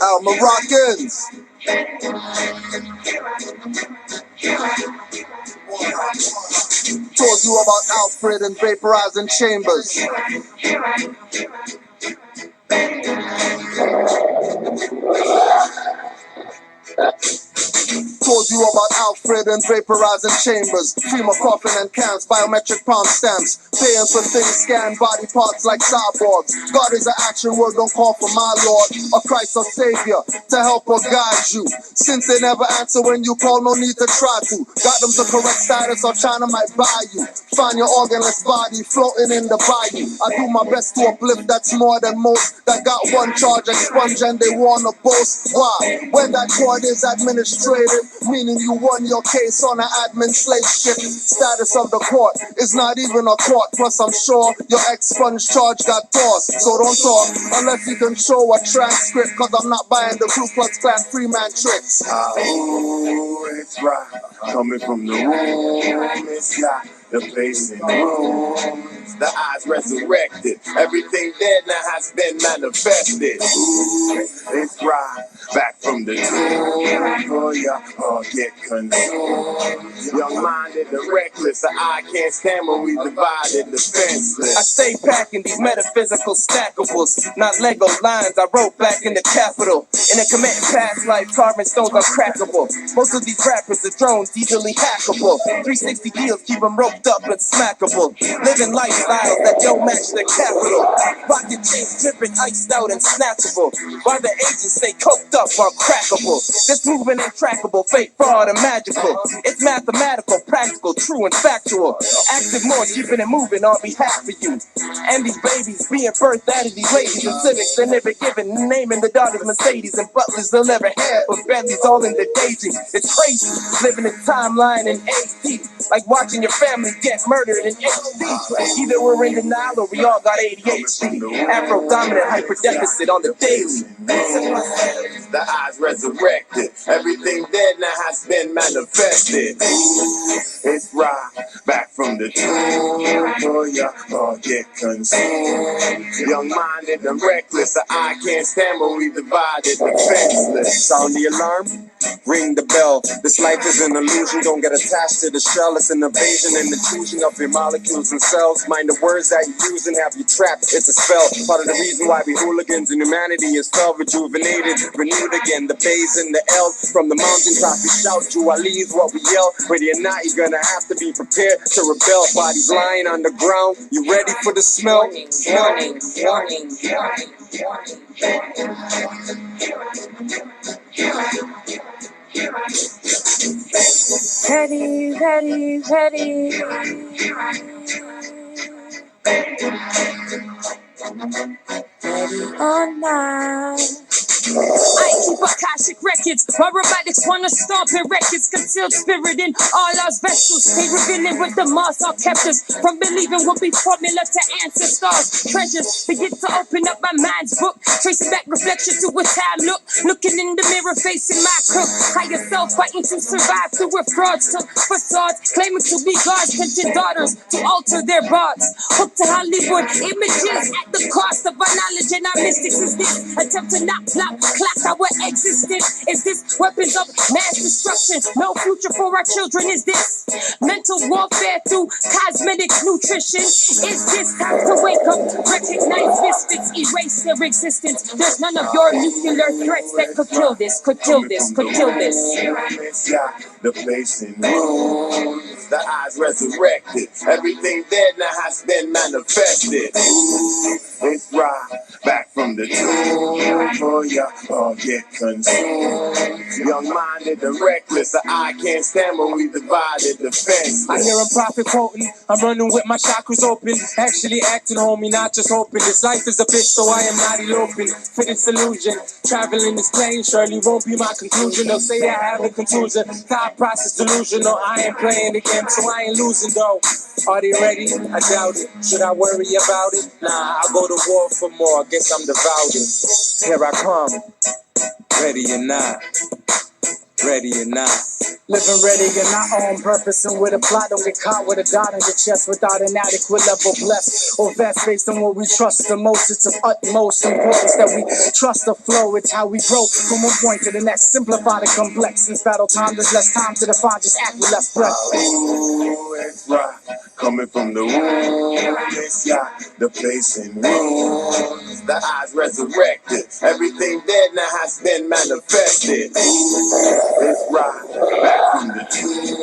Al Moroccans. Told you about Alfred and vaporizing chambers. Told you about Alfred and vaporizing chambers, FEMA coffin and cans, biometric palm stamps, paying for things, scan body parts like cyborgs. God is an action word, don't call for my Lord or Christ or Savior to help or guide you. Since they never answer when you call, no need to try to. Got them to correct status or China might buy you. Find your organless body floating in the bayou. I do my best to uplift, that's more than most. That got one charge expunged and they wanna boast. Why? When that court is administrative, meaning you won your case on an admin slave ship. Status of the court is not even a court. Plus I'm sure your expunged charge got tossed. So don't talk unless you can show a transcript, cause I'm not buying the Ku Klux Klan Freeman tricks. Oh, it's right. Coming from the room, it's got the place in rooms. The eyes resurrected. Everything dead now has been manifested. Ooh, it's right. Back from the tomb, for ya, or get consumed. Young-minded and reckless, the eye can't stand when we divided defenseless. I stay packing these metaphysical stackables, not Lego lines I wrote back in the capital. In a committing past life, carving stones uncrackable. Most of these rappers are drones, easily hackable. 360 deals keep them roped up and smackable. Living lifestyles that don't match their capital. Rocket chains dripping, iced out and snatchable. While the agents stay coked up uncrackable. This movement ain't trackable, fake, fraud, and magical. It's mathematical, practical, true, and factual. Active more, keeping it moving on behalf of you. And these babies being birthed out of these ladies and civics. They never given naming the daughters Mercedes and butlers they'll never have, but Bentley's all in the daydream. It's crazy, living in timeline in HD. Like watching your family get murdered in HD. Either we're in denial or we all got ADHD. Afro-dominant hyper-deficit on the daily. The eyes resurrected. Everything dead now has been manifested. It's right. Back from the tomb, for ya, or get consumed. Young-minded and reckless, the eye can't stand when we divided defenseless. Sound the alarm? Ring the bell. This life is an illusion. Don't get attached to the shell. It's an invasion and intrusion of your molecules and cells. Mind the words that you use and have you trapped. It's a spell. Part of the reason why we hooligans and humanity is felt rejuvenated, renewed again. The bays and the L from the mountaintops we shout. Juali is what we yell. Ready or not, you're gonna have to be prepared to rebel. Bodies lying on the ground. You ready for the smell? Warning, warning, warning, warning, warning. Ready, ready, ready. Ready or not. I keep Akashic records. My robotics wanna stomp in records. Concealed spirit in all our vessels. They revealing with the moss all kept us from believing will be formula to ancestors. Treasures begin to open up my mind's book. Tracing back reflection to a time look. Looking in the mirror, facing my crook. Higher self fighting to survive through a frauds to facades. Claiming to be gods, pinching daughters to alter their bards. Hooked to Hollywood images at the cost of our knowledge and our mystics. Is this attempt to not plot clock our existence? Is this weapons of mass destruction? No future for our children. Is this mental warfare through cosmetic nutrition? Is this time to wake up, recognize misfits, erase their existence? There's none of your nuclear threats that could kill this, could kill this, could kill this. It's got the place in rooms. The eyes resurrected. Everything dead now has been manifested. It's right. Back from the tomb, for ya, or get consumed. Young-minded and reckless, the eye can't stand when we divided defenseless. I hear him prophet quoting. I'm running with my chakras open. Actually acting, homie, not just hoping. This life is a bitch, so I am not eloping. For this illusion, traveling this plane surely won't be my conclusion. They'll say I have a contusion. Thought process delusional. I ain't playing the game, so I ain't losing though. Are they ready? I doubt it. Should I worry about it? Nah, I'll go to war for more. Guess I'm devoted. Here I come. Ready or not. Ready or not. Living ready and not on purpose and with a plot. Don't get caught with a dot on your chest without an adequate level blessed or vest based on what we trust the most. It's of utmost importance that we trust the flow. It's how we grow from one point to the next. Simplify the complex. Since battle time, there's less time to define. Just act with less breath. Ooh, it's right. Coming from the womb, it's got the place in ruins. The eyes resurrected. Everything dead now has been manifested. Ooh, it's right. Back from the tomb,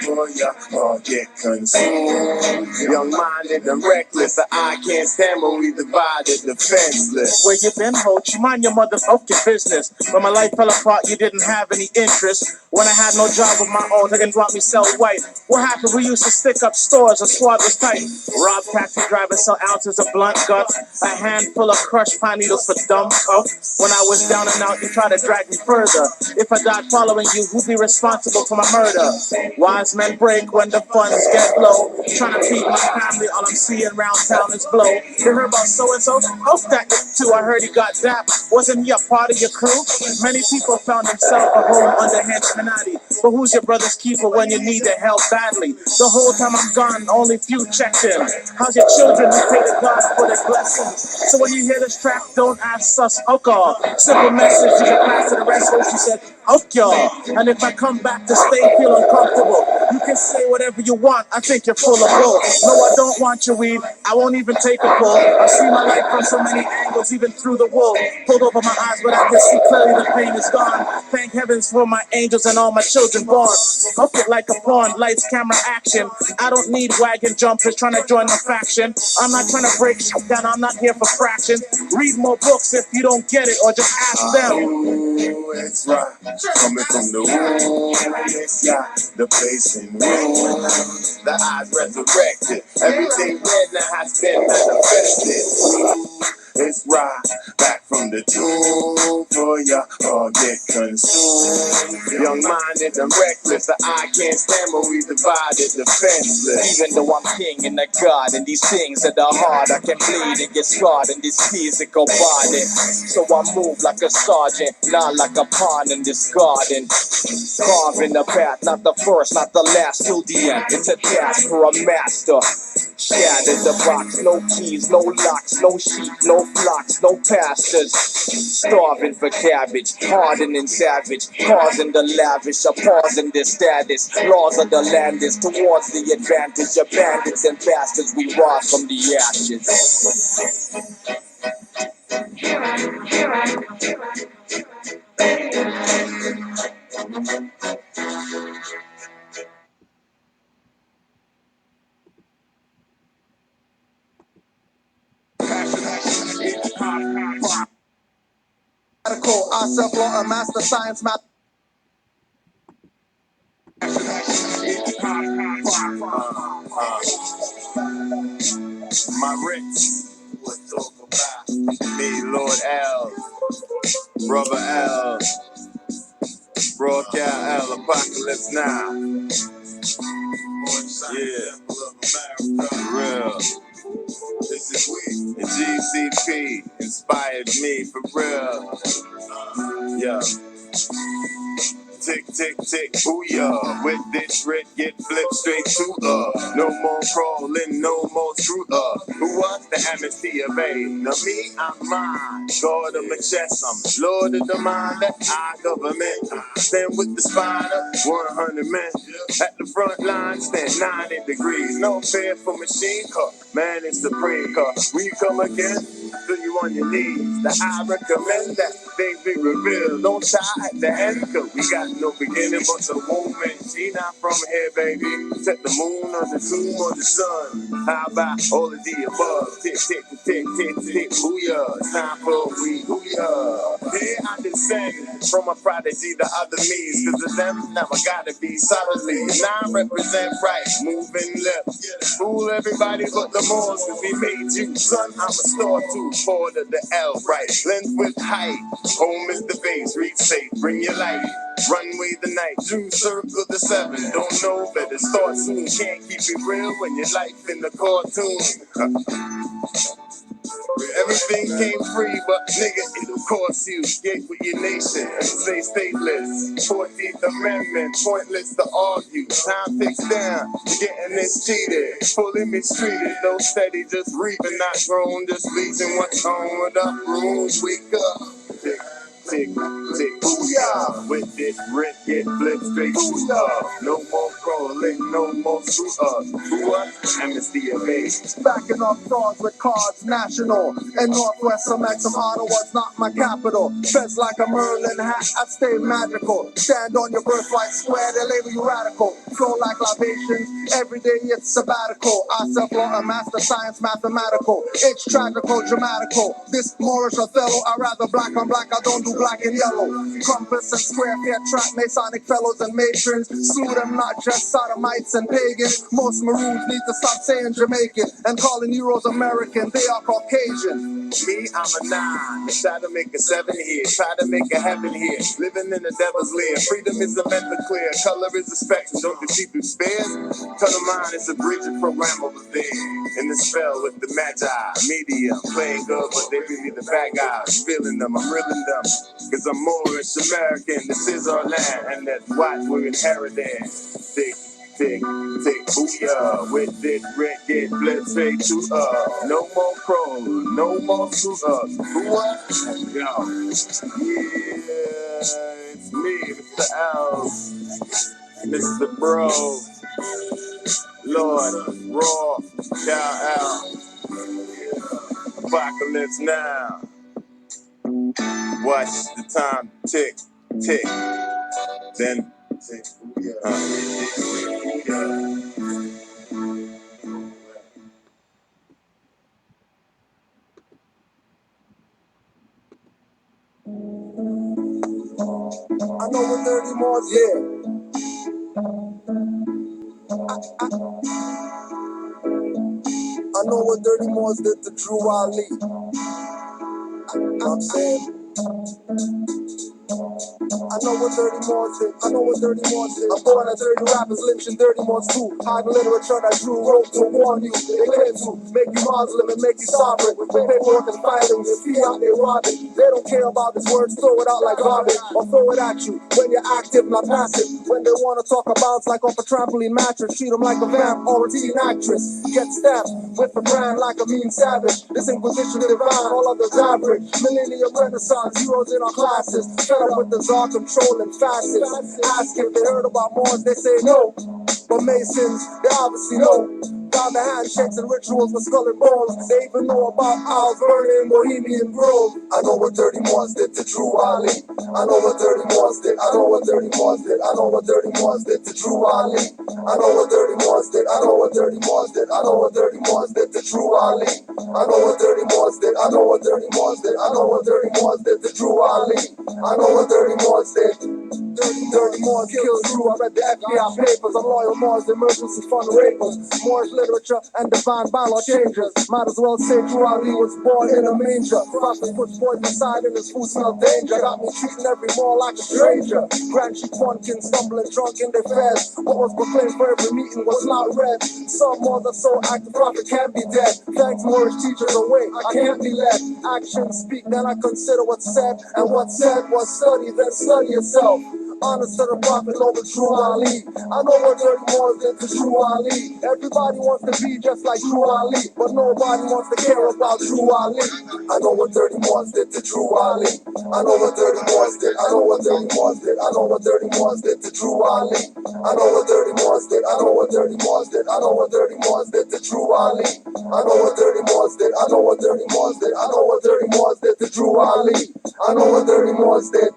for ya all get consumed. Young-minded and reckless. The eye can't stand when we divided, defenseless. Where you been, Hoach? You mind your motherfucking business. When my life fell apart, you didn't have any interest. When I had no job of my own, they didn't want me sell white. What happened? We used to stick up stores, a squad was tight. Rob taxi drivers, sell ounces of blunt guts. A handful of crushed pine needles for dumb coke. When I was down and out, you tried to drag me further. If I died following you, who'd be responsible for my murder? Wise men break when the funds get low. Trying to feed my family, all I'm seeing round town is blow. You heard about so-and-so? Oh, that too, I heard he got zapped. Wasn't he a part of your crew? Many people found themselves a home under Henchmanati. But who's your brother's keeper when you need their help badly? The whole time I'm gone, only few checked in. How's your children? We pray to God for their blessings. So when you hear this track, don't ask us, alcohol. Simple message, you can pass to the rest. So she said, okay, y'all. And if I come back to stay, feel uncomfortable, you can say whatever you want. I think you're full of bull. No, I don't want your weed. I won't even take a pull. I see my life from so many angles, even through the wool. Pulled over my eyes, but I can see clearly the pain is gone. Thank heavens for my angels and all my children born. Hook it like a pawn, lights, camera, action. I don't need wagon jumpers trying to join my faction. I'm not trying to break shit down, I'm not here for fractions. Read more books if you don't get it, or just ask them. Ooh, it's right. Coming from the womb, it's got the place in ruins. The eyes resurrected. Everything dead now has been manifested. Ooh, it's right. Back from the tomb, for ya all get consumed. Young-minded and reckless. The eye can't stand when we divided, defenseless. Even though I'm king and a god, and these things that are hard, I can bleed and get scarred in this physical body. So I move like a sergeant, not like a pawn in this garden. Carving the path, not the first, not the last, till the end. It's a task for a master. Shattered the box, no keys, no locks, no sheep, no flocks, no pastors. Starving for cabbage, hardening savage, causing the lavish, a pause in this status. Laws of the land is towards the advantage of bandits and bastards. We rise from the ashes. Radical, ourself law, a master science, math. My Ritz, let's talk about me, Lord L, Brother L, Broadcast L, Apocalypse Now. Yeah, for real. This is we. And GCP inspired me for real. Yeah. Tick, tick, tick, booyah. With this writ, get flipped straight to no more crawling, no more screw Who wants the amnesty of A? Now me, I'm mine. God of my chest, I'm Lord of the mind. Let our government stand with the spider. 100 men at the front line, stand 90 degrees. No fear for machine car. Man is supreme car. We come again, feel you on your knees. I recommend that things be revealed. Don't shy at the end, cause we got no beginning but the moment. She not from here, baby. Set the moon on the tomb or the sun. How about all of the above? Tick, tick, tick, tick, tick, booyah. It's time for we, booyah. Here I descend from a prodigy to other me's. Cause of them, now I gotta be solidly. Now I represent right, moving left. Fool everybody but the Moors, cause we made you. Son, I'm a star too. Forward of the L, right. Length with height. Home is the base, reach safe, bring your light. Runway the night, Drew circle the 7. Don't know, better start soon. Can't keep it real when your life in the cartoon. Everything came free, but nigga, it'll cost you. Skate with your nation and stay stateless. 14th Amendment, pointless to argue. Time ticks down, you're getting mistreated. Fully mistreated, no steady, just reaping, not grown, just leasing what's on with the rules. Wake up. Tick, tick, tick, booyah. With this rent, get flipped straight to up. No more crawling, no more screw up. Who up? Amnesty evade. Backing up dogs with cards, national. In Northwest, some X, some Ottawa's not my capital. Dressed like a Merlin hat, I stay magical. Stand on your birthright square, they label you radical. Flow like libations, every day it's sabbatical. I self-law a master science mathematical. It's tragical, dramatical. This Moorish Othello, I rather black on black, I don't do black and yellow. Compass and square, fair track, Masonic fellows and matrons. Slew them not just sodomites and pagans. Most maroons need to stop saying Jamaican and calling Euros American, they are Caucasian. Me, I'm a 9. Try to make a 7 here. Try to make a heaven here. Living in the devil's lair. Freedom is a mental clear. Color is a spectrum. Don't you see through spares? Color mine is a bridge program over there. In the spell with the magi. Medium. Playing good, but they really the bad guys. Feeling them. I'm reeling them. Cause I'm Moorish American. This is our land. And that's what we're inheriting. Tick, tick, tick, booyah. With this red, get flipped straight to no more crows, no more screw ups. What? Yo. Yeah, it's me, Mr. L, Mr. Bro, Lord, Raw, shout out. Apocalypse now. Watch the time tick, tick. Then tick. I know what 30 more, yeah. I know what Dirty Moors did to Drew Ali. You know what I'm saying? I know what Dirty Moors did. I know what Dirty Moors did. I'm going at 30 rappers, lynching Dirty Moors too. Hide the literature that Drew wrote to warn you. They claim to make you Muslim and make you sovereign. With paperwork and filings, you see out they robbing. They don't care about these words, throw it out like garbage. Or throw it at you when you're active, not passive. When they want to talk about it's like off a trampoline mattress. Treat them like a vamp or a teen actress. Get stabbed with a brand like a mean savage. This Inquisition divine, all others average. Millennium Renaissance, heroes in our classes. Fed up with the czar controlling facets. Ask if they heard about Moors, they say no. But Masons, they obviously know. Down the handshakes and rituals with skull and bones. They even know about owls burning Bohemian Grove. I know what Dirty Moors did to Drew Ali. I know what Dirty Moors did. I know what Dirty Moors did. I know what Dirty Moors did to Drew Ali. I know what Dirty Moors did. I know what Dirty Moors did. I know what Dirty Moors did to Drew Ali. I know what Dirty Moors did. I know what Dirty Moors did. I know what Dirty Moors did to Drew Ali. I know what Dirty Moors did. Dirty Moors killed Drew. I read the FBI papers. I'm loyal Moors, emergency fund rapers. Moorish literature and divine bylaw changes. Might as well say Drew Ali was born in a manger. Prophets put poison aside and his food smelled danger. Got me treating every Moor like a stranger. Grand Chief Funkin stumbling drunk in their feds. What was proclaimed for every meeting was not read. Some Moors are so active, prophet can't be dead. Thanks Moorish teachers away, I can't be led. Actions speak, then I consider what's said. And what's said was study, then study yourself. Honest to the prophet over Drew Ali. I know what Dirty Moors did to Drew Ali. Everybody wants to be just like Drew Ali, but nobody wants to care about Drew Ali. I know what Dirty Moors did to Drew Ali. I know what Dirty Moors did. I know what Dirty Moors did. I know what Dirty Moors did to Drew Ali. I know what Dirty Moors did. I know what Dirty Moors did. I know what Dirty Moors did to Drew Ali. I know what Dirty Moors did. I know what Dirty Moors did. I know what Dirty Moors did to Drew Ali. I know what Dirty Moors did.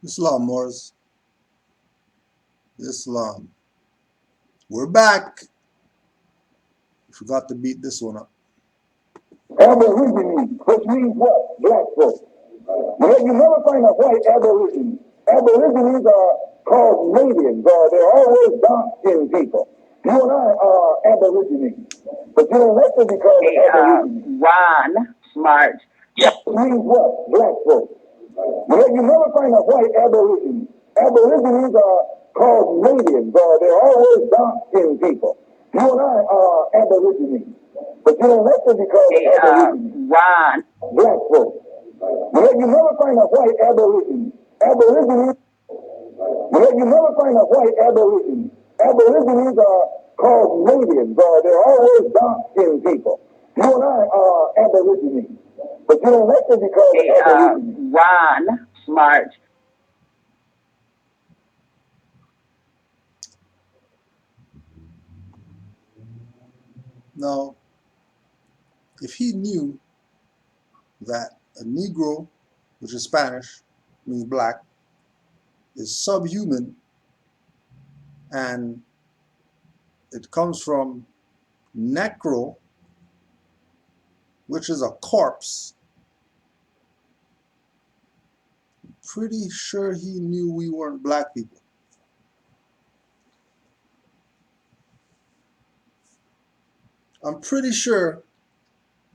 Islam, Moors. Islam. We're back. Forgot to beat this one up. Aborigines, which means what? Black folk. You never find a white aborigine. Aborigines are called natives, or they're always dark-skinned people. You and I are aborigines, but you don't have to be called aborigines. Ron Smart means what? Black folks. Yet you never find a white aborigine. Aborigines are called natives, or they're always dark-skinned people. You and I are aborigines, but you don't have to be called aborigines. Black folks. Yet you never find a white aborigine. Aborigines. Yet you never find a white aborigine. Aborigines are called natives, or they're always dark-skinned people. You and I are aborigines, but you don't have to be called aborigines. Ron Smart. Now, if he knew that a Negro, which is Spanish, means black, is subhuman, and it comes from necro, which is a corpse, pretty sure he knew we weren't black people. I'm pretty sure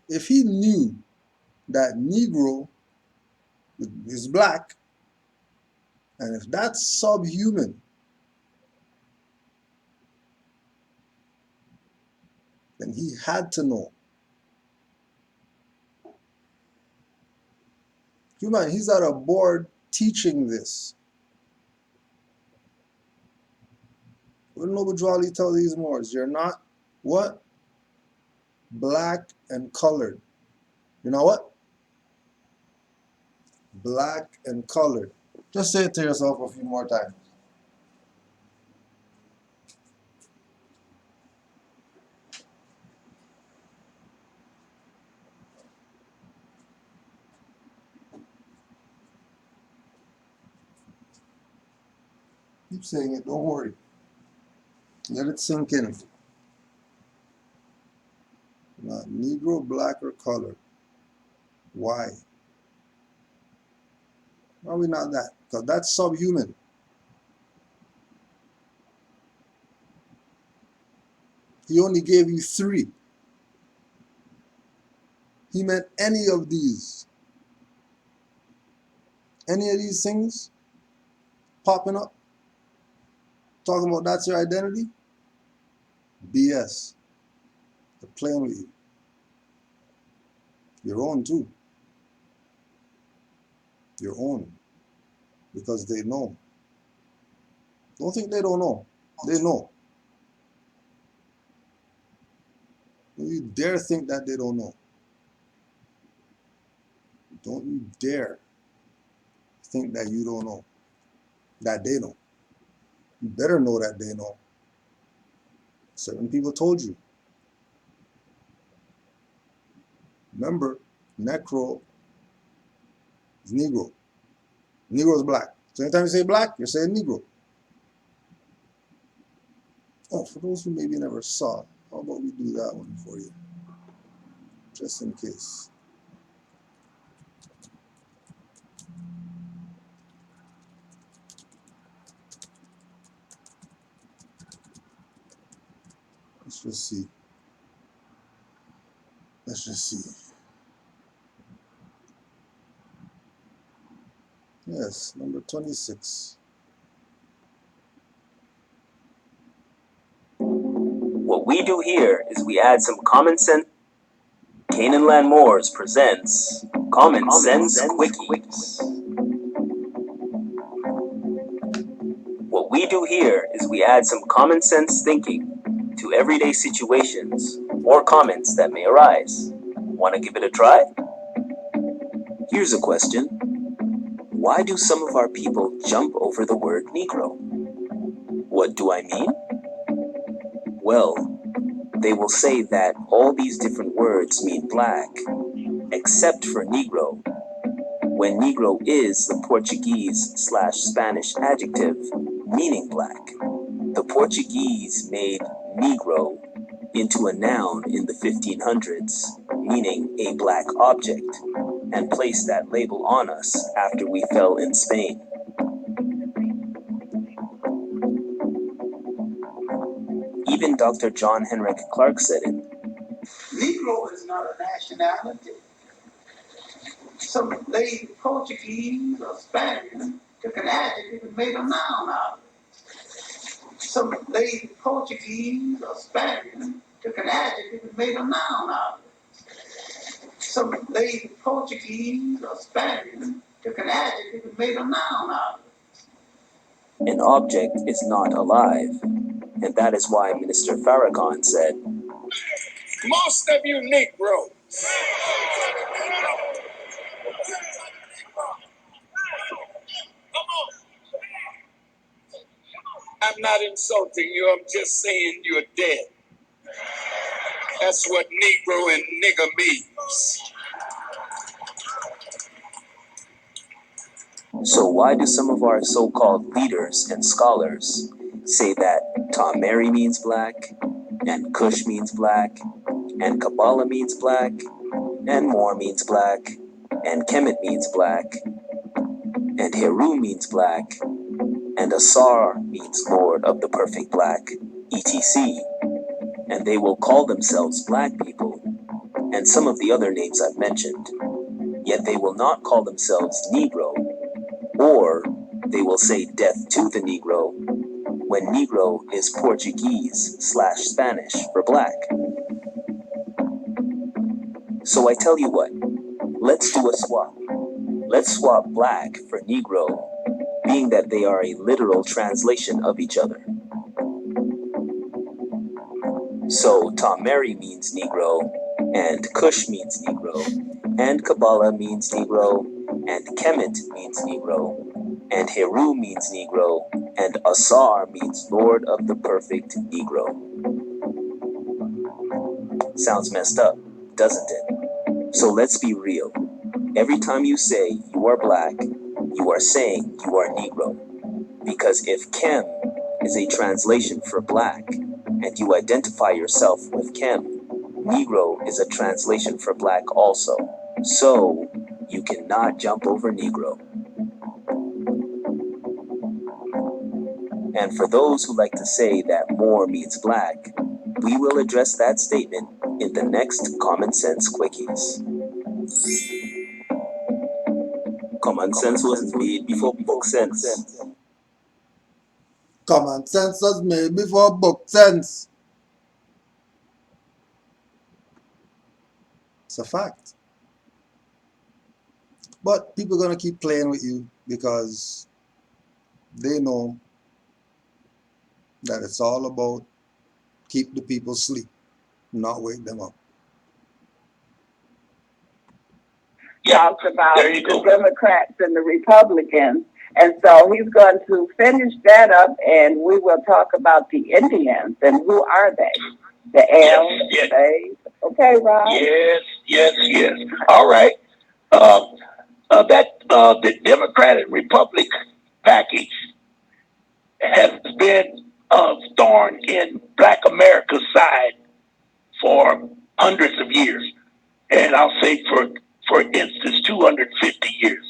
if he knew that Negro is black, and if that's subhuman, then he had to know. Human, he's at a board teaching this. What Nobujwali tell these Moors? You're not what? Black and colored. You know what? Black and colored. Just say it to yourself a few more times. Keep saying it, don't worry. Let it sink in. Not Negro, black, or colored. Why? Why are we not that? Because that's subhuman. He only gave you 3. He meant any of these. Any of these things popping up, talking about that's your identity? BS. They're playing with you. Your own too. Your own. Because they know. Don't think they don't know. They know. Don't you dare think that they don't know. Don't you dare think that you don't know. That they know. You better know that they know. Certain people told you. Remember, necro is Negro. Negro is black. So anytime you say black, you're saying Negro. Oh, for those who maybe never saw, how about we do that one for you? Just in case. Let's just see. Let's just see. Yes, number 26. What we do here is we add some common sense. Canaanland Moors presents Common Sense Quickies. What we do here is we add some common sense thinking to everyday situations or comments that may arise. Want to give it a try? Here's a question. Why do some of our people jump over the word Negro? What do I mean? Well, they will say that all these different words mean black, except for Negro, when Negro is the Portuguese/Spanish adjective meaning black. The Portuguese made Negro into a noun in the 1500s, meaning a black object, and placed that label on us after we fell in Spain. Even Dr. John Henrik Clarke said it. Negro is not a nationality. Some lady Portuguese or Spanish took an adjective and made a noun out of it. Some lady Portuguese or Spanish took an adjective and made a noun out of it. Some lady Portuguese or Spanish took an adjective and made a noun out of it. An object is not alive, and that is why Minister Farrakhan said, Most of you Negroes. Come on. I'm not insulting you, I'm just saying you're dead. That's what Negro and nigger means. so why do some of our so-called leaders and scholars say that Tom Mary means black, and Kush means black, and Kabbalah means black, and Moor means black, and Kemet means black, and Heru means black, and Asar means Lord of the Perfect Black, etc. And they will call themselves black people, and some of the other names I've mentioned, yet they will not call themselves Negro, or they will say death to the Negro, when Negro is Portuguese/Spanish for black. So I tell you what, let's do a swap. Let's swap black for Negro, being that they are a literal translation of each other. So Tom Mary means Negro, and Kush means Negro, and Kabbalah means Negro, and Kemet means Negro, and Heru means Negro, and Asar means Lord of the Perfect Negro. Sounds messed up, doesn't it? So let's be real. Every time you say you are black, you are saying you are Negro. Because if Kem is a translation for black, and you identify yourself with Kem, Negro is a translation for black also. So, you cannot jump over Negro. And for those who like to say that more means black, we will address that statement in the next Common Sense Quickies. Common sense was made before book sense. Common sense was made before book sense. It's a fact. But people are going to keep playing with you because they know that it's all about keep the people asleep, not wake them up. Talks about the Democrats and the Republicans. And so he's going to finish that up, and we will talk about the Indians and who are they? The L, yes. they. Okay, Rob? Yes. All right. The Democrat and Republic package has been thorn in Black America's side for hundreds of years, and I'll say for instance 250 years.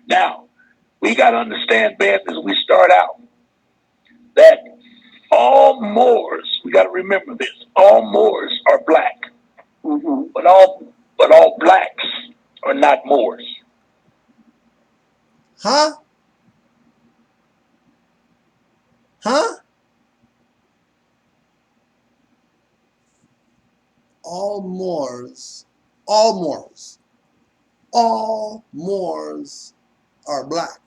Now we got to understand, Ben, as we start out, that all Moors, we got to remember this: all Moors are black, but all blacks are not Moors. Huh? All Moors are black,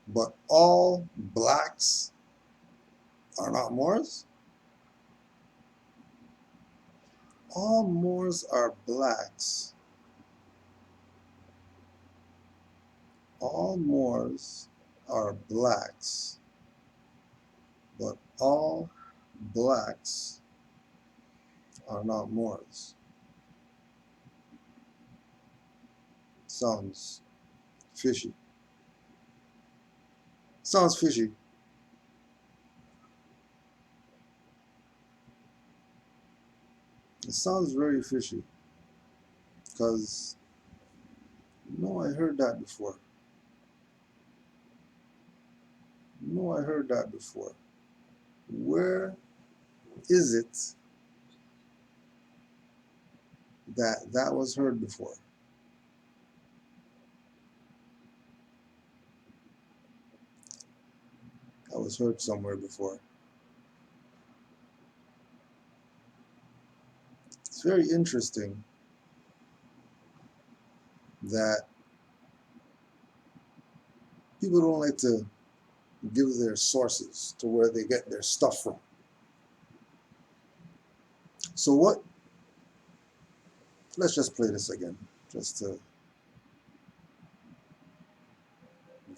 but all blacks are not Moors? All Moors are blacks. All Moors are blacks, but all blacks are not Moors. Sounds fishy. Sounds fishy. It sounds very fishy. Because, no, I heard that before. Where is it that was heard before. That was heard somewhere before. It's very interesting that people don't like to give their sources to where they get their stuff from. So what? Let's just play this again, just to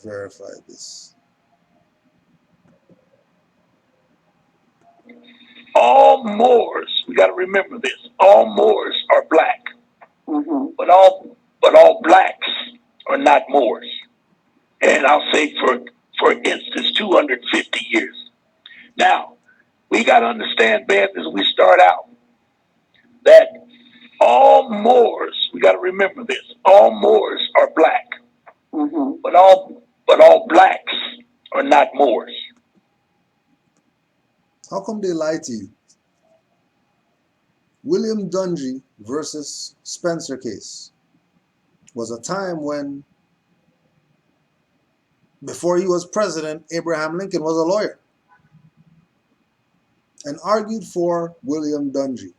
verify this. All Moors, we got to remember this. All Moors are black, but all blacks are not Moors. And I'll say for instance, 250 years. Now, we got to understand, Beth, as we start out, that all Moors, we got to remember this. All Moors are black, but all blacks are not Moors. How come they lie to you? William Dungy versus Spencer case was a time when, before he was president, Abraham Lincoln was a lawyer and argued for William Dungy.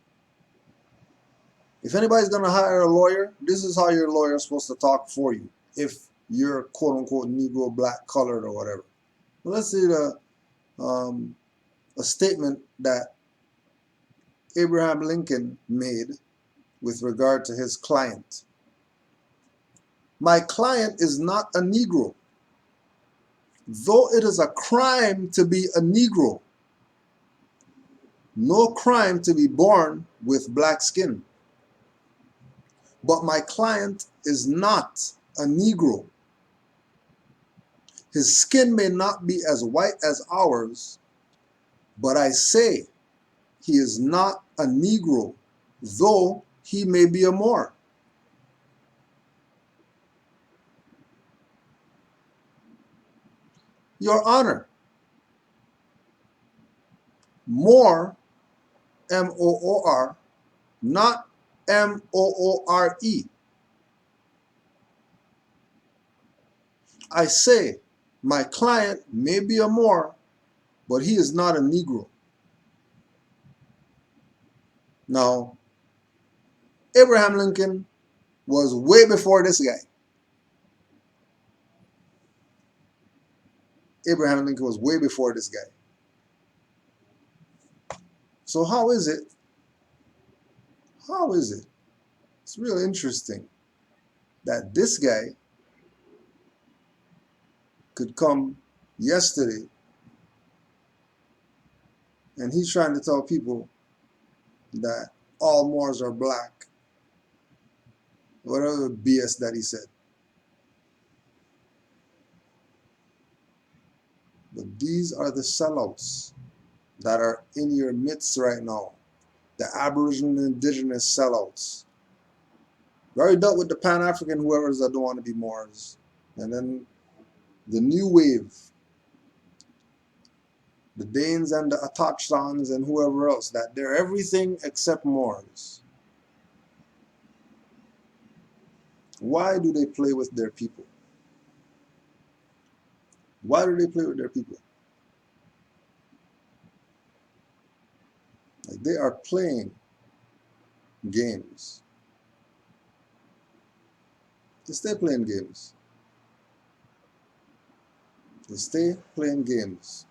If anybody's going to hire a lawyer, this is how your lawyer is supposed to talk for you, if you're quote-unquote Negro, black, colored, or whatever. Well, let's see a statement that Abraham Lincoln made with regard to his client. My client is not a Negro, though it is a crime to be a Negro. No crime to be born with black skin. But my client is not a Negro. His skin may not be as white as ours, but I say he is not a Negro, though he may be a Moor. Your Honor, Moor, M-O-O-R, not M-O-O-R-E. I say my client may be a Moor, but he is not a Negro. Now, Abraham Lincoln was way before this guy. Abraham Lincoln was way before this guy. So how is it? It's really interesting that this guy could come yesterday and he's trying to tell people that all Moors are black. Whatever BS that he said. But these are the sellouts that are in your midst right now. The Aboriginal and Indigenous sellouts. We already dealt with the Pan-African whoever's that don't want to be Moors. And then the new wave. The Danes and the Atachans and whoever else. That they're everything except Moors. Why do they play with their people? Why do they play with their people? Like they are playing games. They stay playing games. They stay playing games.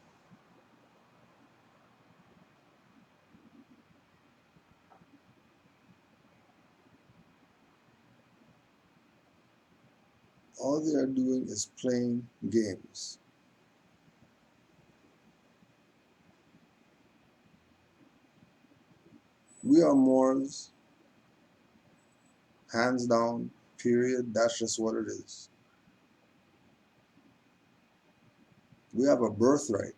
All they are doing is playing games. We are Moors, hands down, period. That's just what it is. We have a birthright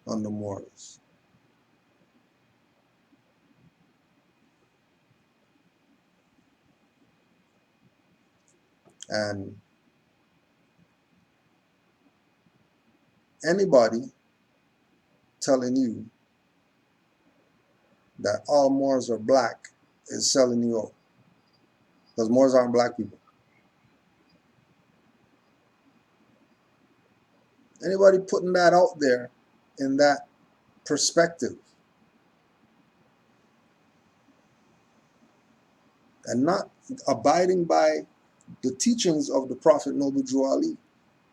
on the Moors. And anybody telling you that all Moors are black is selling you out. Because Moors aren't black people. Anybody putting that out there in that perspective and not abiding by the teachings of the Prophet Noble Drew Ali,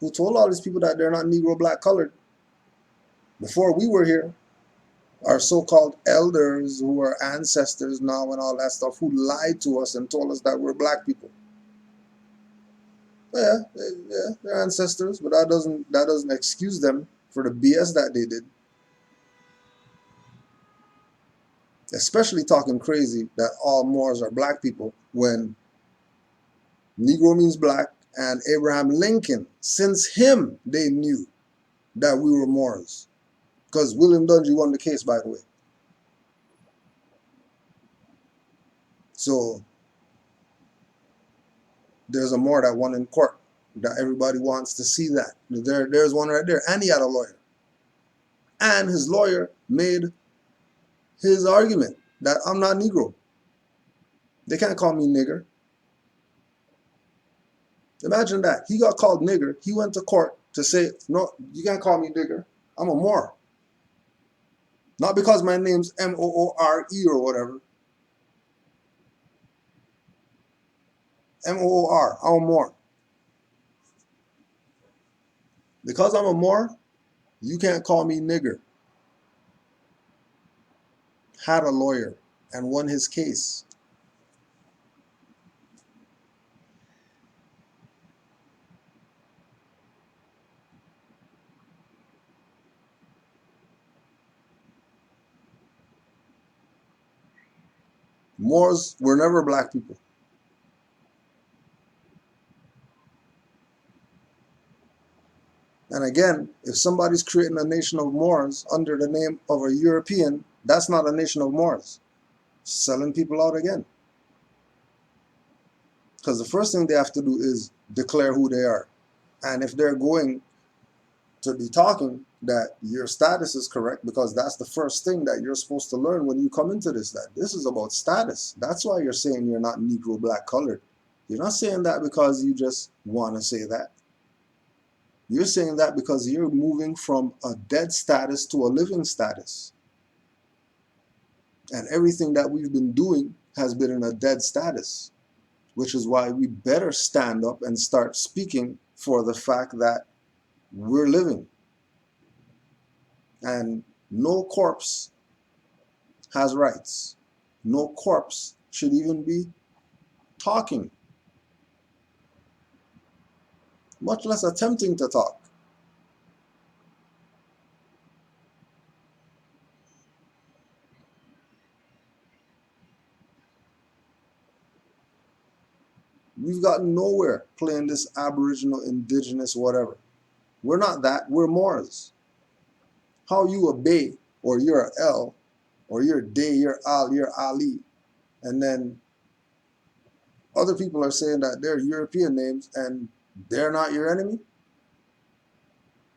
who told all these people that they're not Negro, black, colored before we were here. Our so-called elders who are ancestors now and all that stuff, who lied to us and told us that we're black people. Yeah, they're ancestors, but that doesn't excuse them for the BS that they did. Especially talking crazy that all Moors are black people when Negro means black, and Abraham Lincoln, since him, they knew that we were Moors. Because William Dungy won the case, by the way. So there's a Moor that won in court that everybody wants to see that. There's one right there. And he had a lawyer. And his lawyer made his argument that I'm not Negro. They can't call me nigger. Imagine that. He got called nigger. He went to court to say, no, you can't call me nigger. I'm a Moor. Not because my name's M-O-O-R-E or whatever. M-O-O-R. I'm a Moor. Because I'm a Moor, you can't call me nigger. Had a lawyer and won his case. Moors were never black people. And again, if somebody's creating a nation of Moors under the name of a European, that's not a nation of Moors. Selling people out again. Because the first thing they have to do is declare who they are. And if they're going to be talking that your status is correct, because that's the first thing that you're supposed to learn when you come into this, that this is about status. That's why you're saying you're not Negro, black, colored. You're not saying that because you just want to say that. You're saying that because you're moving from a dead status to a living status. And everything that we've been doing has been in a dead status, which is why we better stand up and start speaking for the fact that we're living. And no corpse has rights. No corpse should even be talking, much less attempting to talk. We've gotten nowhere playing this Aboriginal, Indigenous, whatever. We're not that. We're Moors. How you a Bay, or you're a L, or you're Day, you're Al, you're Ali, and then other people are saying that they're European names and they're not your enemy?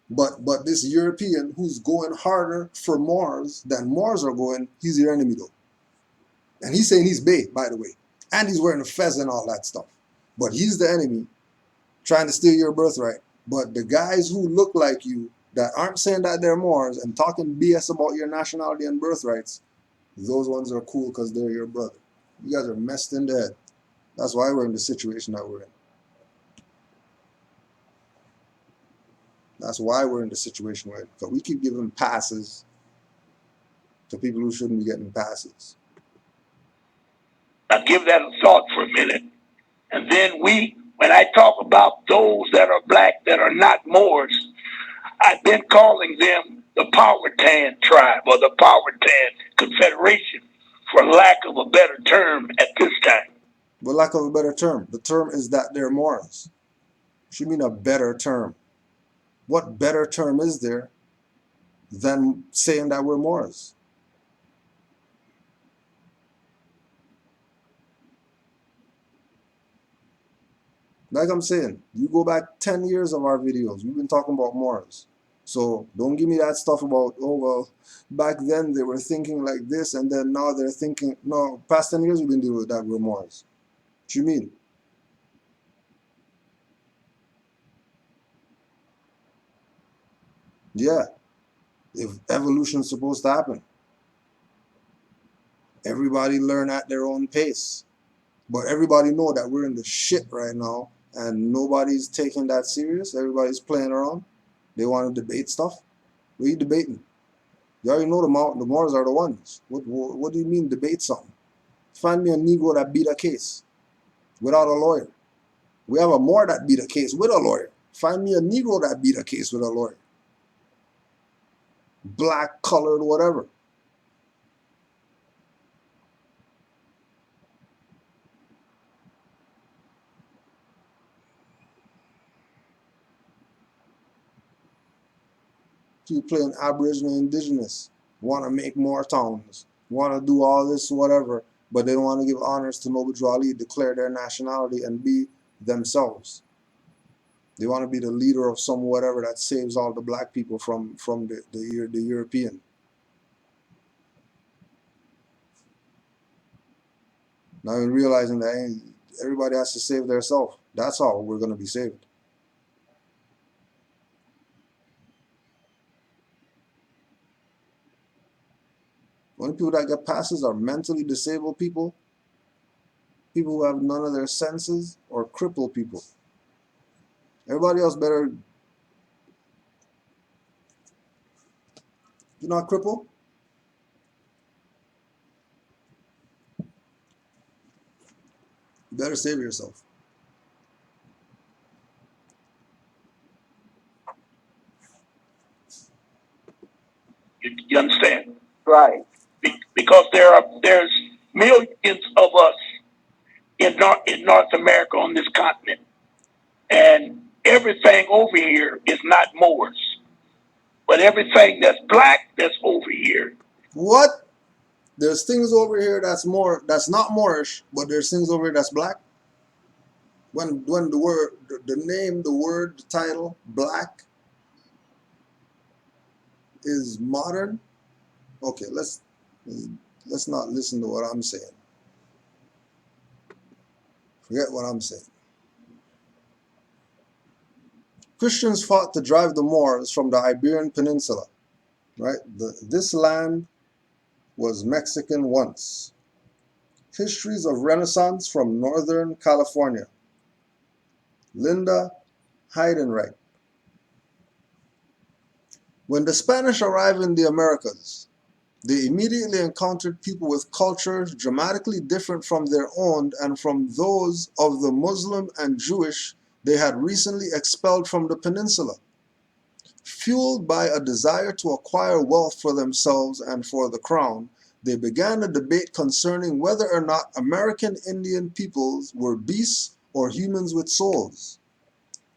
But this European who's going harder for Moors than Moors are going, he's your enemy though. And he's saying he's Bay, by the way. And he's wearing a fez and all that stuff. But he's the enemy trying to steal your birthright. But the guys who look like you that aren't saying that they're Moors and talking BS about your nationality and birthrights, those ones are cool because they're your brother. You guys are messed in the head. That's why we're in the situation that we're in. That's why we're in the situation we're in. Because we keep giving passes to people who shouldn't be getting passes. Now give that a thought for a minute. And then when I talk about those that are black that are not Moors, I've been calling them the Powhatan tribe or the Powhatan Confederation for lack of a better term at this time. For lack of a better term, the term is that they're Moors. What you mean a better term? What better term is there than saying that we're Moors? Like I'm saying, you go back 10 years of our videos, we've been talking about Moors. So don't give me that stuff about, oh, well, back then they were thinking like this, and then now they're thinking, no, past 10 years we've been dealing with that remorse. What you mean? Yeah, if evolution's supposed to happen, everybody learn at their own pace. But everybody know that we're in the shit right now, and nobody's taking that serious. Everybody's playing around. They want to debate stuff. What are you debating? You already know the Moors are the ones. What do you mean debate something? Find me a Negro that beat a case without a lawyer. We have a Moor that beat a case with a lawyer. Find me a Negro that beat a case with a lawyer. Black, colored, whatever. Keep playing Aboriginal Indigenous. Want to make more towns. Want to do all this, whatever. But they don't want to give honors to Noble Drew Ali, declare their nationality, and be themselves. They want to be the leader of some whatever that saves all the black people from the European. Now in realizing that everybody has to save themselves. That's how we're going to be saved. Only people that get passes are mentally disabled people, people who have none of their senses, or crippled people. Everybody else better. You're not crippled? You better save yourself. You understand? Right. Because there's millions of us in North America on this continent, and everything over here is not Moors, but everything that's black that's over here. What? There's things over here that's not Moorish, but there's things over here that's black. When the word, the name, the word, the title, black is modern. Okay, let's not listen to what I'm saying. Forget what I'm saying. Christians fought to drive the Moors from the Iberian Peninsula, right? This land was Mexican once. Histories of Renaissance from Northern California. Linda Heidenreich. When the Spanish arrived in the Americas, they immediately encountered people with cultures dramatically different from their own and from those of the Muslim and Jewish they had recently expelled from the peninsula. Fueled by a desire to acquire wealth for themselves and for the crown, they began a debate concerning whether or not American Indian peoples were beasts or humans with souls.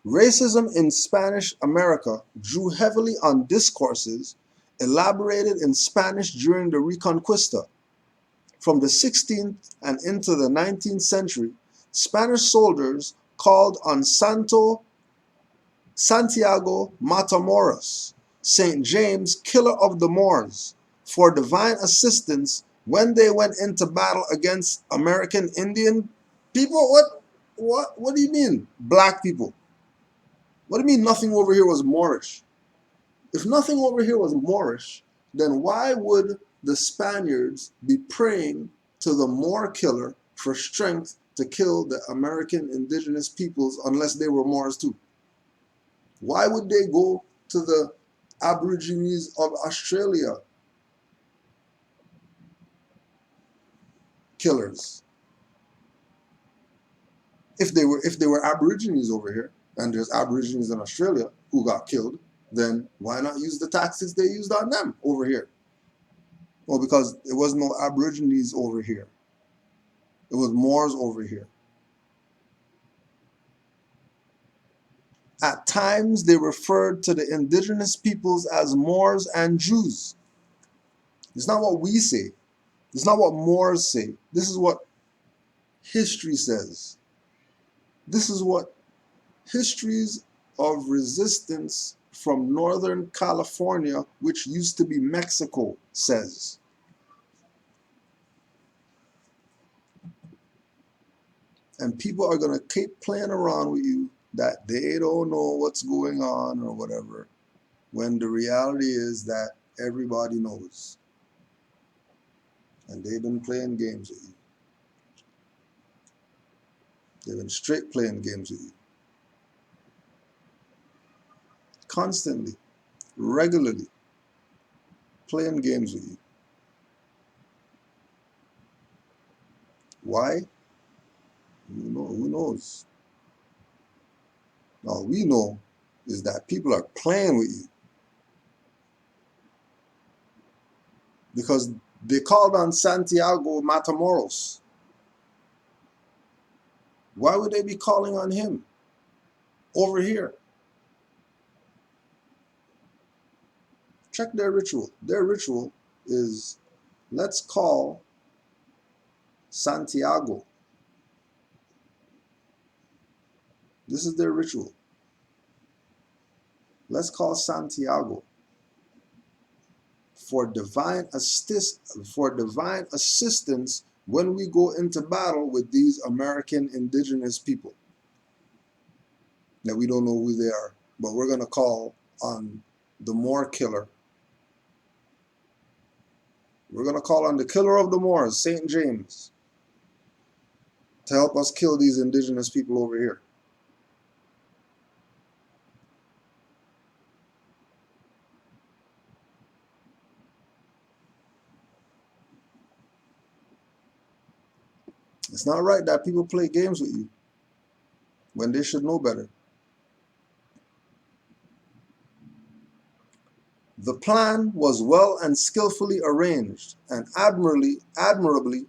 Racism in Spanish America drew heavily on discourses elaborated in Spanish during the Reconquista. From the 16th and into the 19th century, Spanish soldiers called on Santiago Matamoros, St. James, killer of the Moors, for divine assistance when they went into battle against American Indian people. What do you mean, black people? What do you mean nothing over here was Moorish? If nothing over here was Moorish, then why would the Spaniards be praying to the Moor killer for strength to kill the American indigenous peoples unless they were Moors too? Why would they go to the Aborigines of Australia killers? If they were Aborigines over here, and there's Aborigines in Australia who got killed, then why not use the tactics they used on them over here? Well, because it was no Aborigines over here. It was Moors over here. At times, they referred to the indigenous peoples as Moors and Jews. It's not what we say. It's not what Moors say. This is what history says. This is what histories of resistance from Northern California, which used to be Mexico, says. And people are going to keep playing around with you that they don't know what's going on or whatever, when the reality is that everybody knows. And they've been playing games with you. They've been straight playing games with you. Constantly, regularly, playing games with you. Why? Who knows? All we know is that people are playing with you. Because they called on Santiago Matamoros. Why would they be calling on him over here? Check their ritual. Their ritual is, let's call Santiago. This is their ritual. Let's call Santiago for divine assistance when we go into battle with these American indigenous people. Now, we don't know who they are, but we're going to call on the Moor killer. We're going to call on the killer of the Moors, St. James, to help us kill these indigenous people over here. It's not right that people play games with you when they should know better. The plan was well and skillfully arranged, and admirably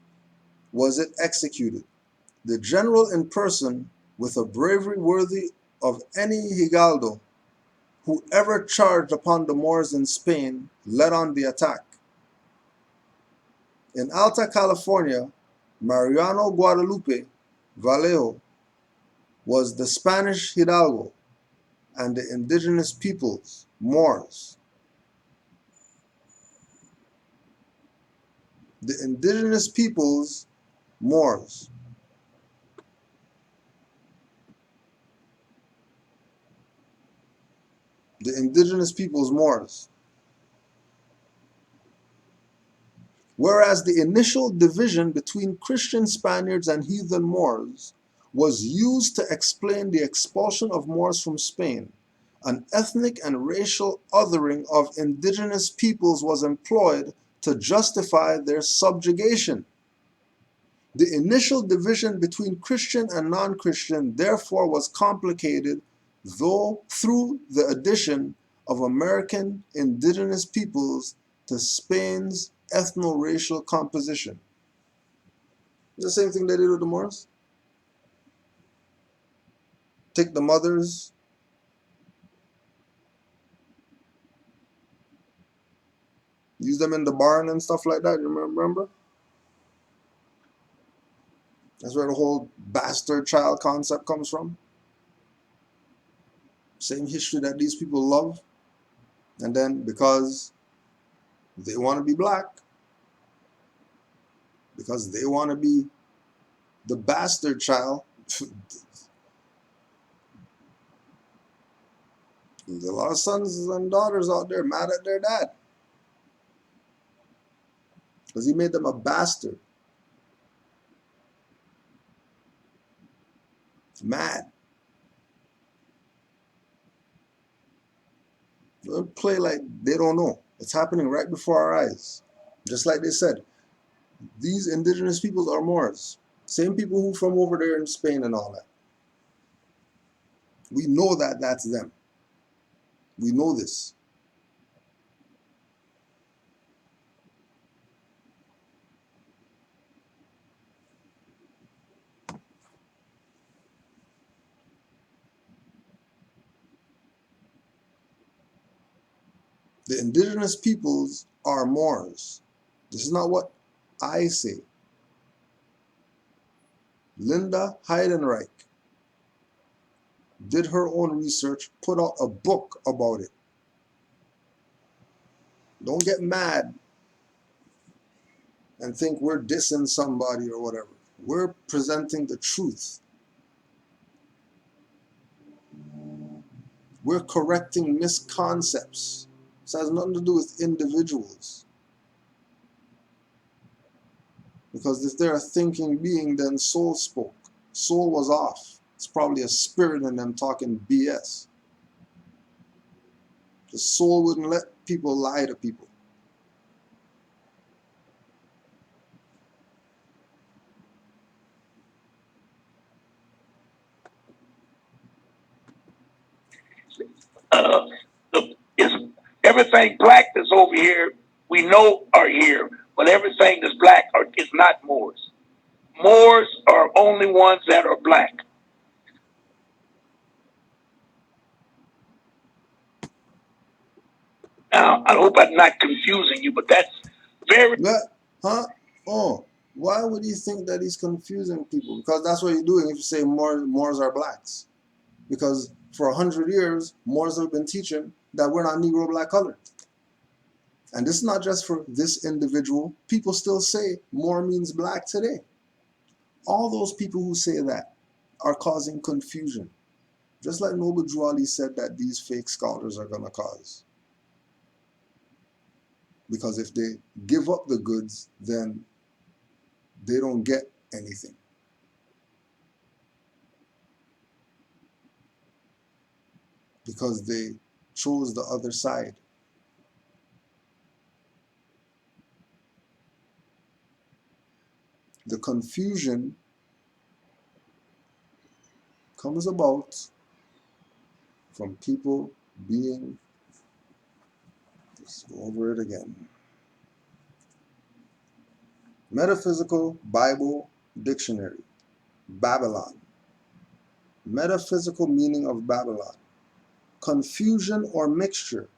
was it executed. The general in person, with a bravery worthy of any hidalgo who ever charged upon the Moors in Spain, led on the attack. In Alta California, Mariano Guadalupe Vallejo was the Spanish hidalgo, and the indigenous peoples, Moors. The indigenous peoples, Moors. The indigenous peoples, Moors. Whereas the initial division between Christian Spaniards and heathen Moors was used to explain the expulsion of Moors from Spain, an ethnic and racial othering of indigenous peoples was employed to justify their subjugation. The initial division between Christian and non-Christian therefore was complicated, though through the addition of American indigenous peoples to Spain's ethno-racial composition. The same thing they did with the Moors. Take the mothers, use them in the barn and stuff like that. You remember? That's where the whole bastard child concept comes from. Same history that these people love. And then because they want to be black, because they want to be the bastard child, there's a lot of sons and daughters out there mad at their dad because he made them a bastard. Mad. They'll play like they don't know. It's happening right before our eyes. Just like they said, these indigenous peoples are Moors. Same people who from over there in Spain and all that. We know that that's them. We know this. The indigenous peoples are Moors. This is not what I say. Linda Heidenreich, did her own research, put out a book about it. Don't get mad and think we're dissing somebody or whatever. We're presenting the truth. We're correcting misconcepts. This has nothing to do with individuals. Because if they're a thinking being, then soul spoke. Soul was off. It's probably a spirit in them talking BS. The soul wouldn't let people lie to people. Is everything black that's over here we know are here, but everything that's black is not Moors. Moors are only ones that are black. Now, I hope I'm not confusing you, but that's very... What? Huh? Oh, why would you think that he's confusing people? Because that's what you're doing if you say Moors are blacks. Because for 100 years, Moors have been teaching that we're not Negro black colored. And this is not just for this individual. People still say Moor means black today. All those people who say that are causing confusion. Just like Noble Drew Ali said that these fake scholars are going to cause. Because if they give up the goods, then they don't get anything. Because they chose the other side. The confusion comes about from people being, let's go over it again. Metaphysical Bible Dictionary, Babylon. Metaphysical meaning of Babylon. Confusion or mixture,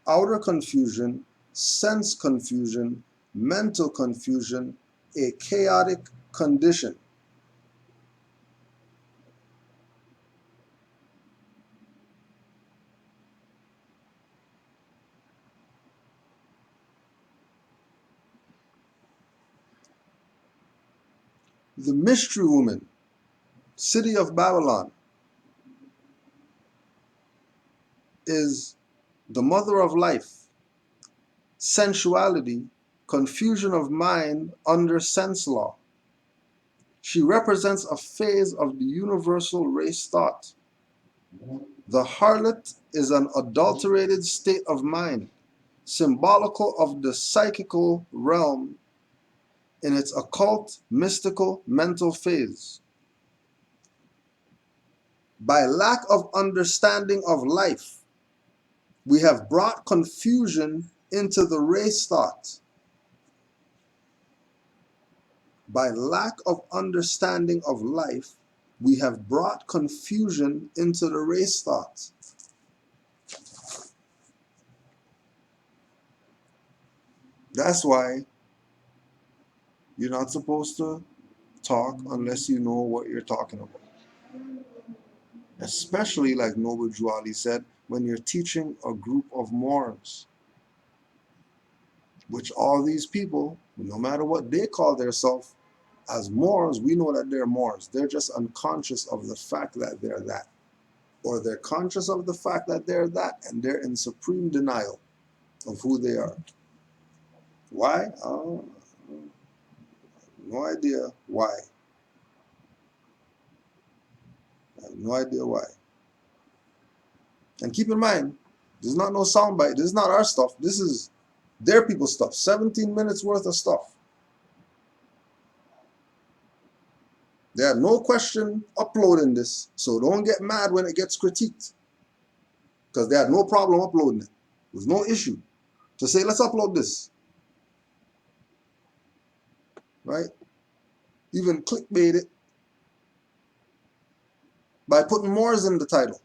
outer confusion, sense confusion, mental confusion, a chaotic condition. The mystery woman, city of Babylon, is the mother of life, sensuality, confusion of mind under sense law. She represents a phase of the universal race thought. The harlot is an adulterated state of mind, symbolical of the psychical realm in its occult, mystical, mental phase. By lack of understanding of life, we have brought confusion into the race thought. By lack of understanding of life, we have brought confusion into the race thought. That's why you're not supposed to talk unless you know what you're talking about. Especially, like Noble Drew Ali said, when you're teaching a group of Moors, which all these people, no matter what they call themselves, as Moors, we know that they're Moors. They're just unconscious of the fact that they're that. Or they're conscious of the fact that they're that, and they're in supreme denial of who they are. Why? No idea why. I have no idea why. And keep in mind, this is not no soundbite. This is not our stuff. This is their people's stuff. 17 minutes worth of stuff. They had no question uploading this, so don't get mad when it gets critiqued. Because they had no problem uploading it. There was no issue to say, let's upload this. Right? Even clickbait it by putting Moors in the title.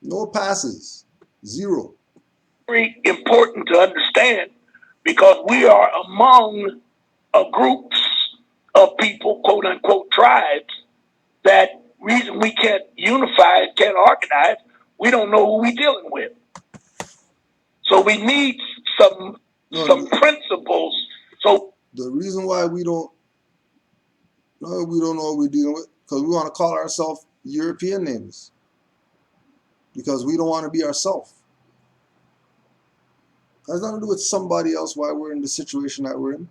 No passes. Zero. Very important to understand because we are among groups of people, quote unquote tribes, that reason we can't unify, can't organize, we don't know who we're dealing with. So we need some principles. So the reason why we don't know what we're dealing with, because we want to call ourselves European names. Because we don't want to be ourselves. It has nothing to do with somebody else why we're in the situation that we're in.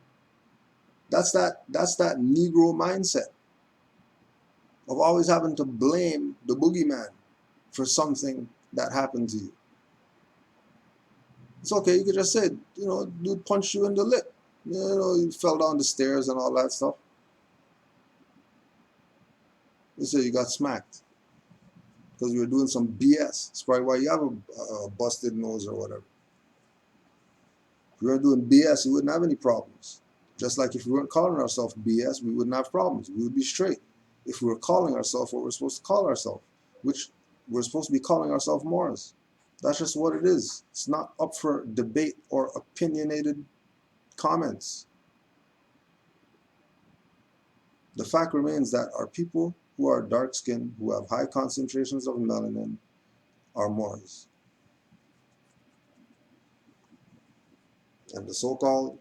That's that Negro mindset of always having to blame the boogeyman for something that happened to you. It's okay, you could just say, dude punched you in the lip. You fell down the stairs and all that stuff. You say you got smacked because you were doing some BS. That's probably why you have a busted nose or whatever. If we weren't doing BS, you wouldn't have any problems. Just like if we weren't calling ourselves BS, we wouldn't have problems. We would be straight. If we were calling ourselves what we're supposed to call ourselves, which we're supposed to be calling ourselves Moors. That's just what it is. It's not up for debate or opinionated comments. The fact remains that our people who are dark-skinned, who have high concentrations of melanin, are Moors. And the so-called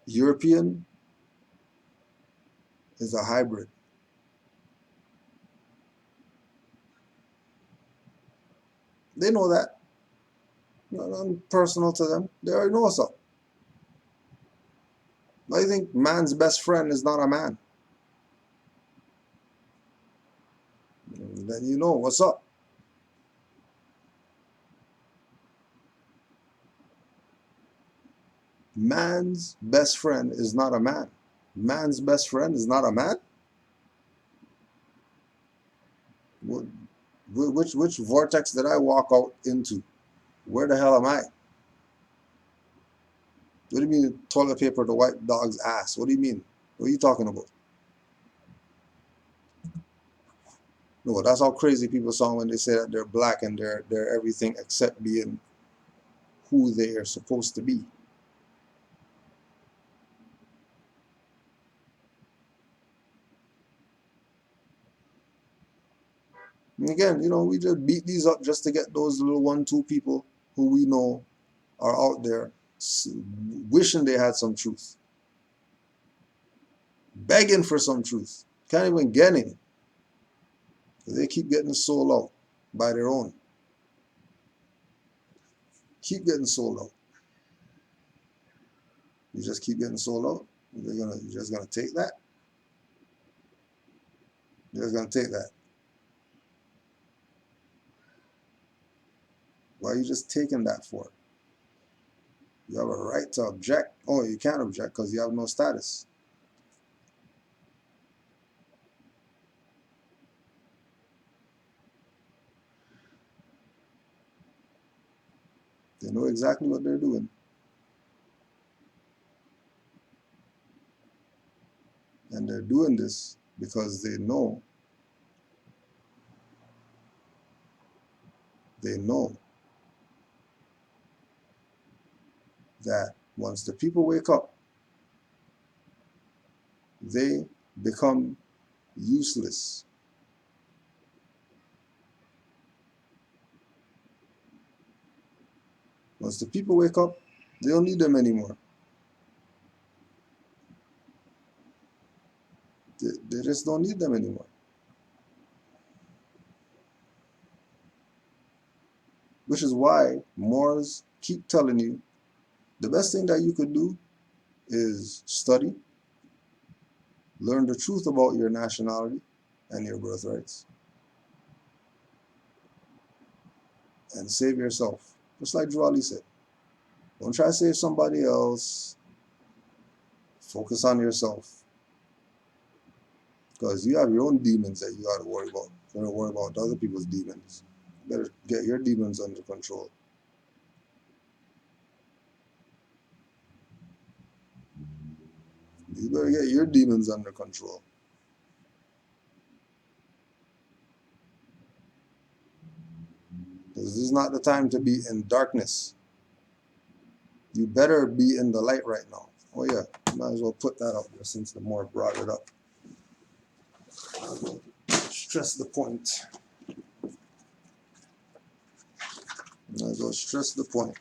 European is a hybrid. They know that. Not personal to them. They already know what's up. Why do you think man's best friend is not a man? Then you know what's up. Man's best friend is not a man. Man's best friend is not a man? Which vortex did I walk out into? Where the hell am I? What do you mean toilet paper to wipe dog's ass? What do you mean? What are you talking about? No, that's how crazy people sound when they say that they're black and they're everything except being who they are supposed to be. And again, we just beat these up just to get those little 1-2 people who we know are out there wishing they had some truth. Begging for some truth. Can't even get any. They keep getting sold out by their own. Keep getting sold out. You just keep getting sold out. You're just gonna take that. You're just gonna take that. Why are you just taking that for? You have a right to object. Oh, you can't object because you have no status. They know exactly what they're doing. And they're doing this because they know that once the people wake up, they become useless. Once the people wake up, they don't need them anymore. They just don't need them anymore. Which is why Moors keep telling you the best thing that you could do is study, learn the truth about your nationality and your birthrights, and save yourself. Just like Drew Ali said. Don't try to save somebody else. Focus on yourself. Because you have your own demons that you got to worry about. You don't worry about other people's demons. You better get your demons under control. You better get your demons under control. Because this is not the time to be in darkness. You better be in the light right now. Oh yeah, might as well put that up there since the Moor brought it up. stress the point. I'll go stress the point.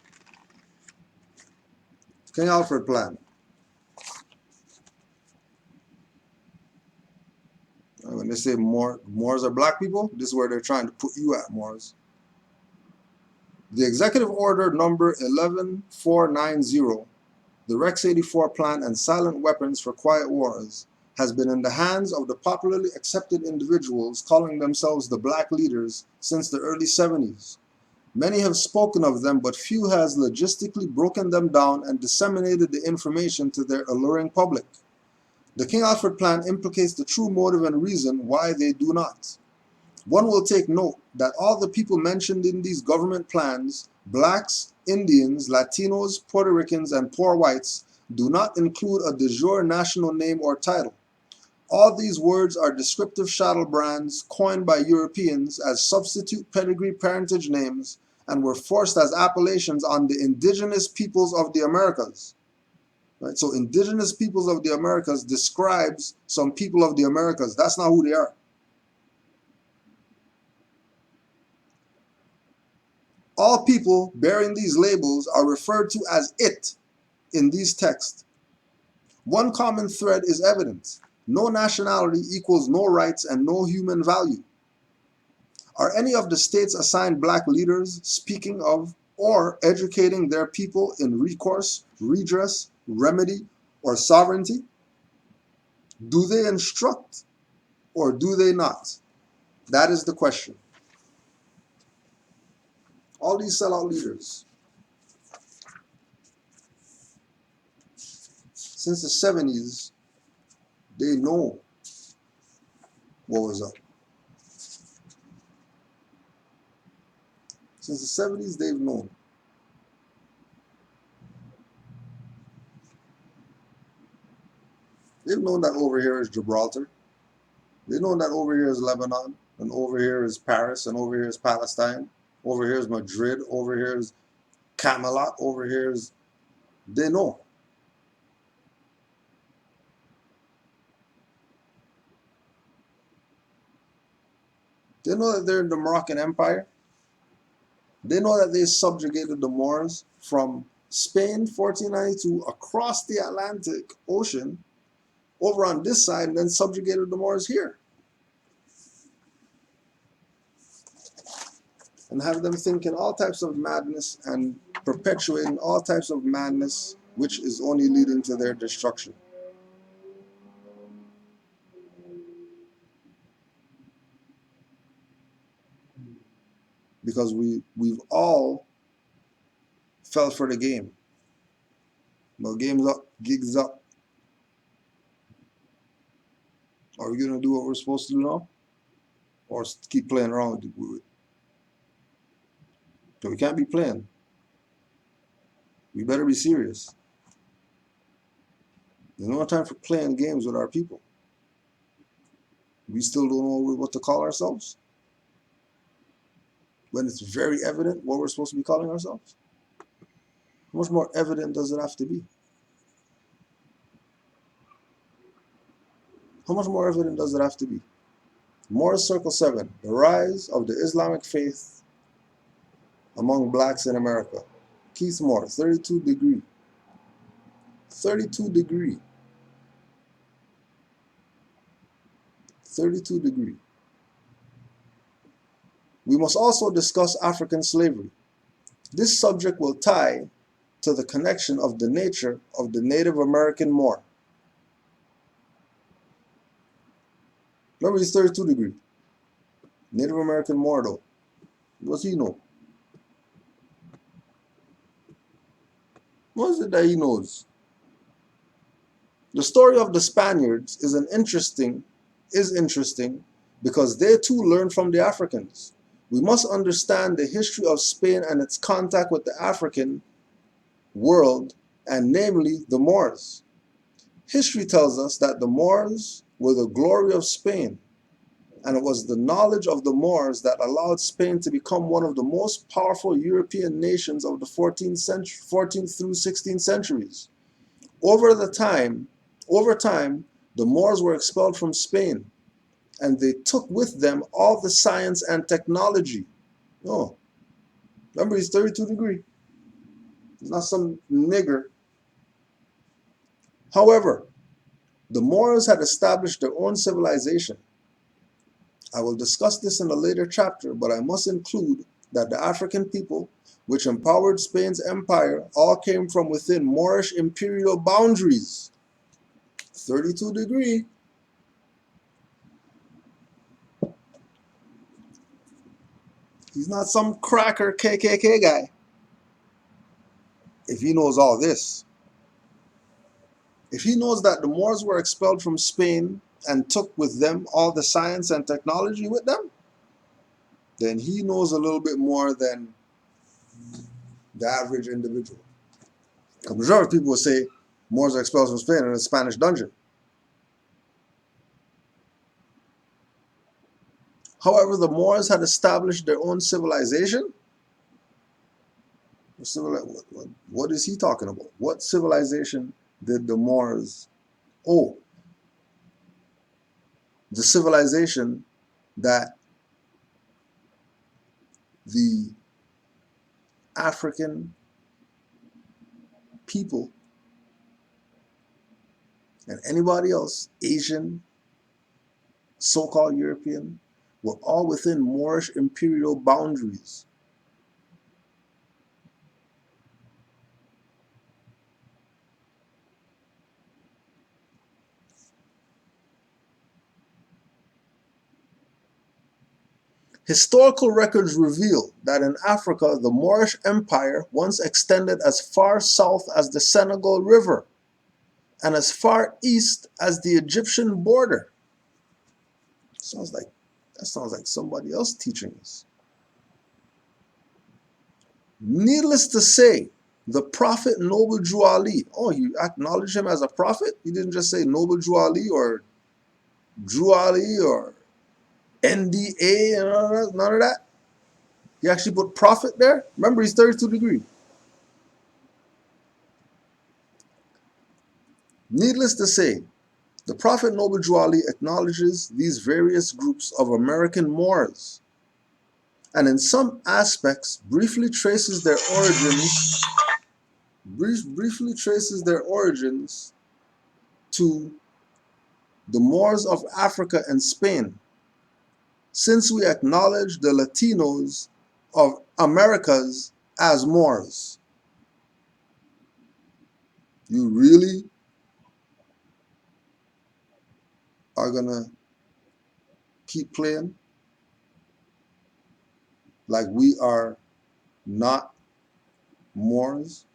King Alfred plan. When they say Moors are black people, this is where they're trying to put you at, Moors. The Executive Order number 11490, the Rex 84 plan and silent weapons for quiet wars, has been in the hands of the popularly accepted individuals calling themselves the Black Leaders since the early 70s. Many have spoken of them, but few has logistically broken them down and disseminated the information to their alluring public. The King Alfred plan implicates the true motive and reason why they do not. One will take note that all the people mentioned in these government plans, blacks, Indians, Latinos, Puerto Ricans, and poor whites, do not include a de jure national name or title. All these words are descriptive chattel brands coined by Europeans as substitute pedigree parentage names and were forced as appellations on the indigenous peoples of the Americas. Right? So indigenous peoples of the Americas describes some people of the Americas. That's not who they are. All people bearing these labels are referred to as it in these texts. One common thread is evident. No nationality equals no rights and no human value. Are any of the states assigned black leaders speaking of or educating their people in recourse, redress, remedy, or sovereignty? Do they instruct or do they not? That is the question. All these sellout leaders, since the 70s, they know what was up. Since the 70s, they've known. They've known that over here is Gibraltar. They've known that over here is Lebanon, and over here is Paris, and over here is Palestine. Over here is Madrid, over here is Camelot, over here is... They know. They know that they're in the Moroccan Empire. They know that they subjugated the Moors from Spain, 1492, across the Atlantic Ocean, over on this side, and then subjugated the Moors here. And have them thinking all types of madness and perpetuating all types of madness, which is only leading to their destruction. Because we've all fell for the game. Well, game's up, gigs up. Are we going to do what we're supposed to do now? Or keep playing around with it? So we can't be playing. We better be serious. There's no time for playing games with our people. We still don't know what to call ourselves, when it's very evident what we're supposed to be calling ourselves. How much more evident does it have to be? How much more evident does it have to be? Moors Circle 7, the rise of the Islamic faith among blacks in America. Keith Moore, 32 degree. 32 degree. 32 degree. We must also discuss African slavery. This subject will tie to the connection of the nature of the Native American Moor. Remember, he's 32 degree. Native American Moor, though. What does he know? What is it that he knows? The story of the Spaniards is interesting because they too learned from the Africans. We must understand the history of Spain and its contact with the African world, and namely the Moors. History tells us that the Moors were the glory of Spain, and it was the knowledge of the Moors that allowed Spain to become one of the most powerful European nations of the 14th through 16th centuries. Over time, the Moors were expelled from Spain, and they took with them all the science and technology. Oh, remember, he's 32 degree. He's not some nigger. However, the Moors had established their own civilization. I will discuss this in a later chapter, but I must include that the African people, which empowered Spain's empire, all came from within Moorish imperial boundaries. 32 degree. He's not some cracker KKK guy. If he knows all this, if he knows that the Moors were expelled from Spain and took with them all the science and technology with them, then he knows a little bit more than the average individual. The majority of people will say Moors are expelled from Spain in a Spanish dungeon. However, the Moors had established their own civilization. What is he talking about? What civilization did the Moors? Oh, the civilization that the African people and anybody else, Asian, so-called European, were all within Moorish imperial boundaries. Historical records reveal that in Africa, the Moorish Empire once extended as far south as the Senegal River and as far east as the Egyptian border. That sounds like somebody else teaching us. Needless to say, the prophet Noble Drew Ali, oh, you acknowledge him as a prophet? You didn't just say Noble Drew Ali or Drew Ali or NDA and none of that. You actually put prophet there? Remember, he's 32 degree. Needless to say, the prophet Noble Drew Ali acknowledges these various groups of American Moors, and in some aspects briefly traces their origins to the Moors of Africa and Spain, since we acknowledge the Latinos of Americas as Moors. You really are gonna keep playing like we are not Moors,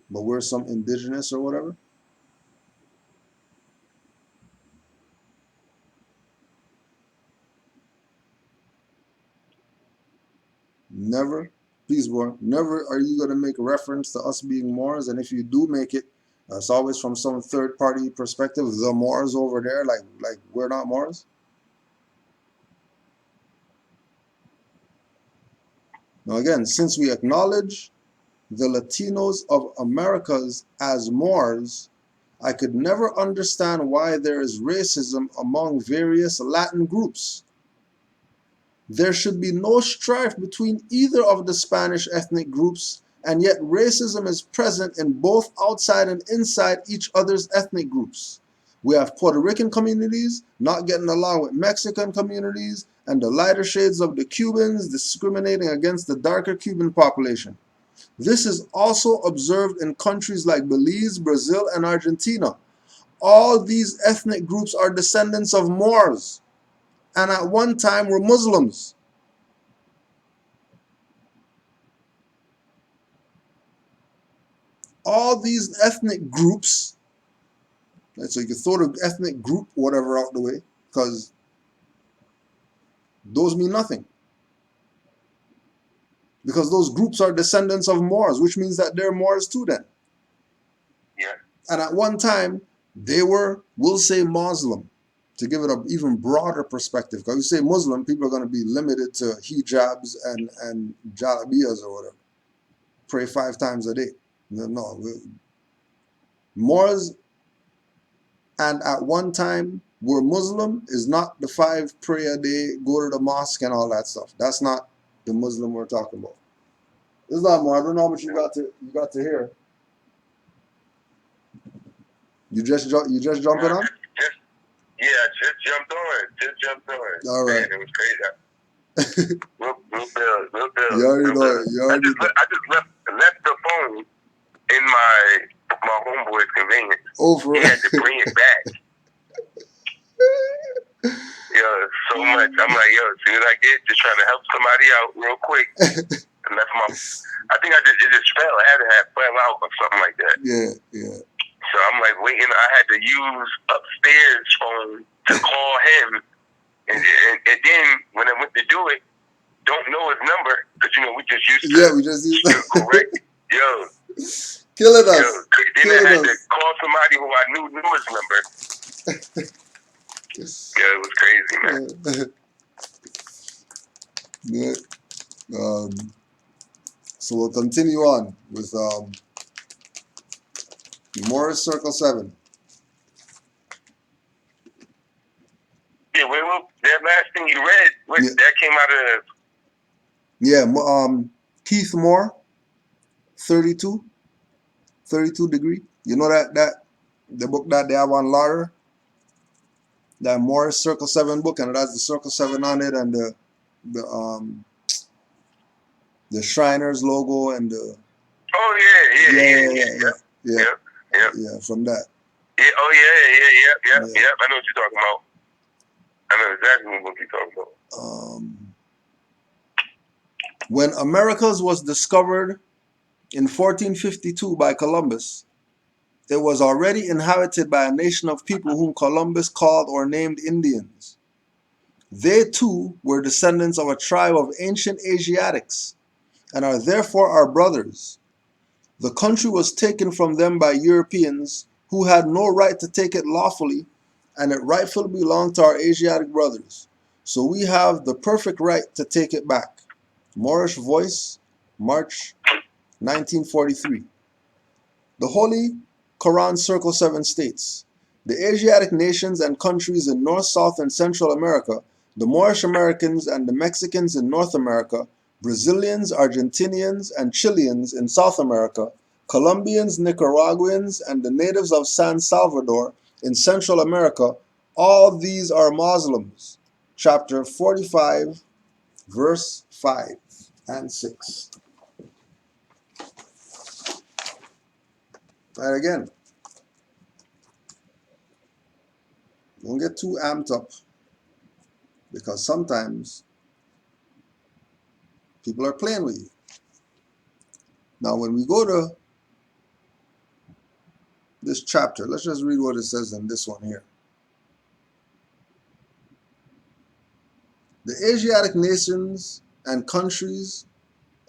but we're some indigenous or whatever? Never, please, boy, never are you going to make a reference to us being Moors, and if you do make it, it's always from some third-party perspective. The Moors over there, like we're not Moors. Now again, since we acknowledge the Latinos of Americas as Moors, I could never understand why there is racism among various Latin groups. There should be no strife between either of the Spanish ethnic groups, and yet racism is present in both outside and inside each other's ethnic groups. We have Puerto Rican communities not getting along with Mexican communities, and the lighter shades of the Cubans discriminating against the darker Cuban population. This is also observed in countries like Belize, Brazil, and Argentina. All these ethnic groups are descendants of Moors, and at one time were Muslims. All these ethnic groups, so you can throw the ethnic group whatever out the way, because those mean nothing. Because those groups are descendants of Moors, which means that they're Moors too then. Yeah. And at one time, they were, we'll say Muslim, to give it an even broader perspective. Because you say Muslim, people are going to be limited to hijabs and jalabiyas or whatever. Pray 5 times a day. No. Moors, and at one time We're Muslim is not the 5 pray a day, go to the mosque and all that stuff. That's not the Muslim we're talking about. There's a lot more. I don't know how much you got to hear. You just jumping on? Just jumped on. All right. Man, it was crazy. We'll build. You already know it. I just left the phone in my homeboy's convenience. Over. He had to bring it back. Yo, so much. I'm like, yo, as soon as I get just trying to help somebody out real quick. And that's I think it just fell. I had to have fell out or something like that. Yeah. So I'm like waiting. I had to use upstairs phone to call him. And then when I went to do it, don't know his number. Because, we just used to. Yeah, we just used to. Correct. Yo. Killing us. Then I had to call somebody who I knew his number. Yeah, it was crazy, man. Yeah. So we'll continue on with Morris Circle 7. Yeah, that last thing you read, that came out of... Yeah, Keith Moore, 32 degree. You know that the book that they have on Lauder? That Morris Circle 7 book, and it has the Circle 7 on it, and the Shriners logo and the... Oh, yeah, from that. Yeah, I know what you're talking about. I know exactly what you're talking about. When Americas was discovered in 1452 by Columbus, it was already inhabited by a nation of people whom Columbus called or named Indians. They too were descendants of a tribe of ancient Asiatics and are therefore our brothers. The country was taken from them by Europeans who had no right to take it lawfully, and it rightfully belonged to our Asiatic brothers. So we have the perfect right to take it back. Moorish Voice, March 1943. The Holy Quran Circle 7 states, the Asiatic nations and countries in North, South, and Central America, the Moorish Americans and the Mexicans in North America, Brazilians, Argentinians, and Chileans in South America, Colombians, Nicaraguans, and the natives of San Salvador in Central America, all these are Muslims. Chapter 45, verse 5 and 6. And again, don't get too amped up, because sometimes people are playing with you. Now, when we go to this chapter, let's just read what it says in this one here. The Asiatic nations and countries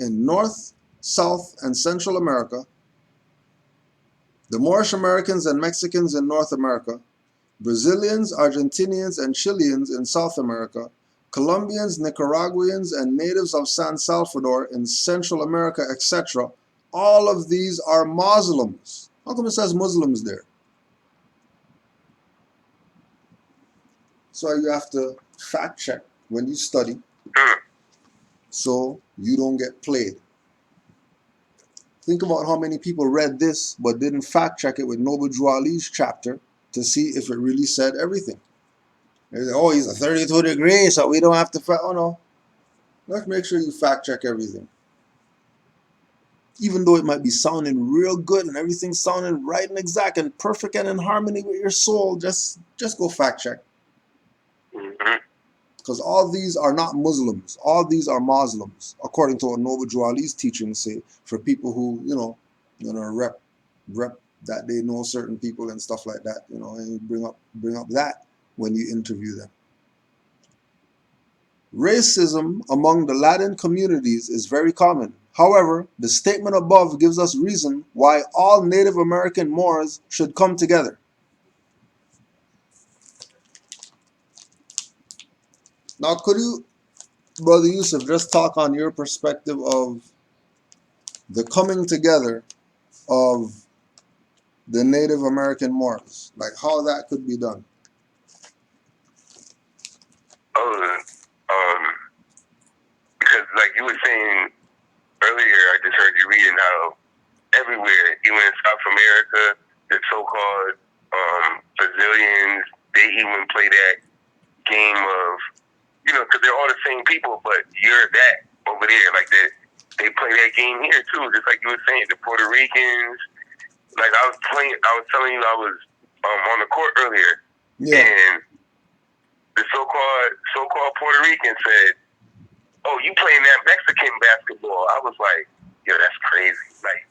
in North, South, and Central America, the Moorish Americans and Mexicans in North America, Brazilians, Argentinians, and Chileans in South America, Colombians, Nicaraguans, and natives of San Salvador in Central America, etc. All of these are Muslims. How come it says Muslims there? So you have to fact check when you study so you don't get played. Think about how many people read this but didn't fact check it with Noble Drew Ali's chapter to see if it really said everything. They say, oh, he's a 32 degree, so we don't have to fact. Oh, no. Let's make sure you fact check everything. Even though it might be sounding real good and everything sounding right and exact and perfect and in harmony with your soul, just go fact check. Because all these are not Muslims. All these are Muslims, according to what Noble Drew Ali's teachings say, for people who, rep that they know certain people and stuff like that, and you bring up that when you interview them. Racism among the Latin communities is very common. However, the statement above gives us reason why all Native American Moors should come together. Now, could you, Brother Yusuf, just talk on your perspective of the coming together of the Native American Moors, like how that could be done? Because like you were saying earlier, I just heard you reading how everywhere, even in South America, the so-called Brazilians, they even play that game of, because they're all the same people, but you're that over there. Like that, they play that game here too, just like you were saying. The Puerto Ricans, like I was telling you, I was on the court earlier, and the so-called Puerto Rican said, "Oh, you playing that Mexican basketball?" I was like, "Yo, that's crazy." Like,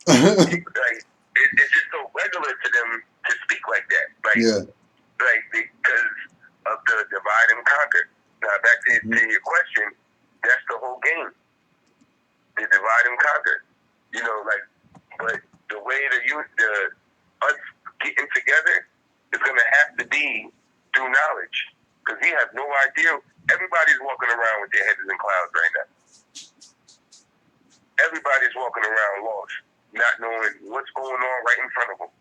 it's just so regular to them to speak like that. Like because of the divide and conquer. Now back to your question, that's the whole game. The divide and conquer. But the way us getting together is gonna have to be through knowledge. Because we have no idea. Everybody's walking around with their heads in clouds right now. Everybody's walking around lost, not knowing what's going on right in front of them.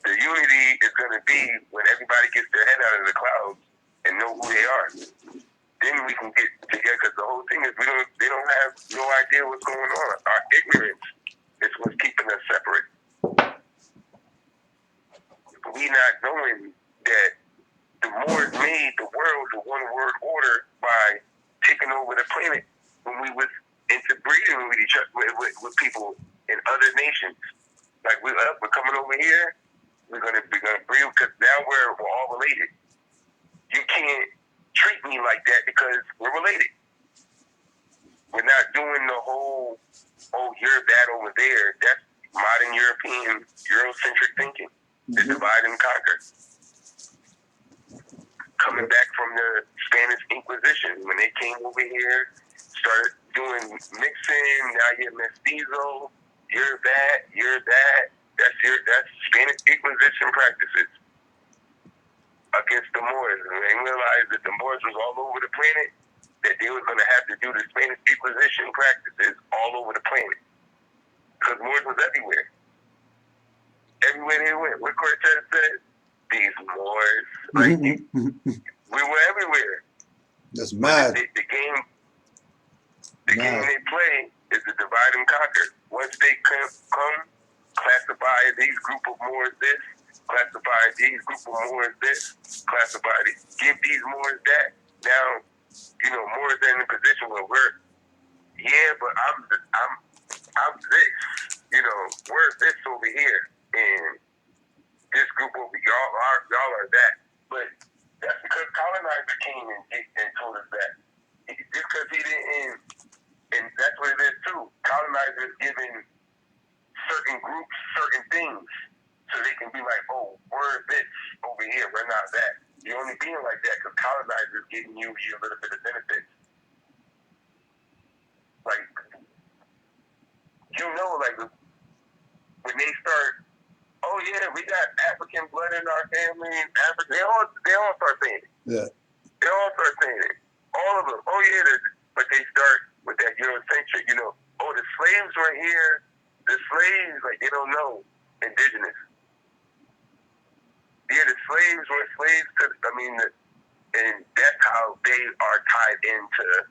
The unity is going to be when everybody gets their head out of the clouds and know who they are. Then we can get together. Because the whole thing is they don't have no idea what's going on. Our ignorance is what's keeping us separate. We not knowing that the Moors made the world the one world order by taking over the planet when we was interbreeding with each other, with people in other nations. Like we're coming over here, we're gonna breed because now we're all related. You can't treat me like that because we're related. We're not doing the whole, oh, you're that over there. That's modern European Eurocentric thinking. The divide and conquer. Coming back from the Spanish Inquisition, when they came over here, started doing mixing. Now you're mestizo. You're that. That's Spanish Inquisition practices against the Moors. And they realized that the Moors was all over the planet, that they were going to have to do the Spanish Inquisition practices all over the planet. Because Moors was everywhere. Everywhere they went. What Cortez said? These Moors. Like, we were everywhere. That's mad. The game they play is the divide and conquer. Once they come, classify these group of Moors this, classify these group of Moors this, classify these, give these Moors that. Now, Moors are in a position where but I'm this. We're this over here, and this group over y'all are that. But that's because colonizer came and told us that. Just because he didn't, and that's what it is too. Colonizers giving certain groups certain things so they can be like, oh, we're this over here, we're not that. You're only being like that because colonizers giving you a little bit of benefits. Like, when they start, oh yeah, we got African blood in our family, they all start saying it. Yeah. They all start saying it. All of them. Oh yeah, but they start with that Eurocentric, oh, the slaves were here. The slaves, like, they don't know Indigenous. Yeah, the slaves were slaves and that's how they are tied into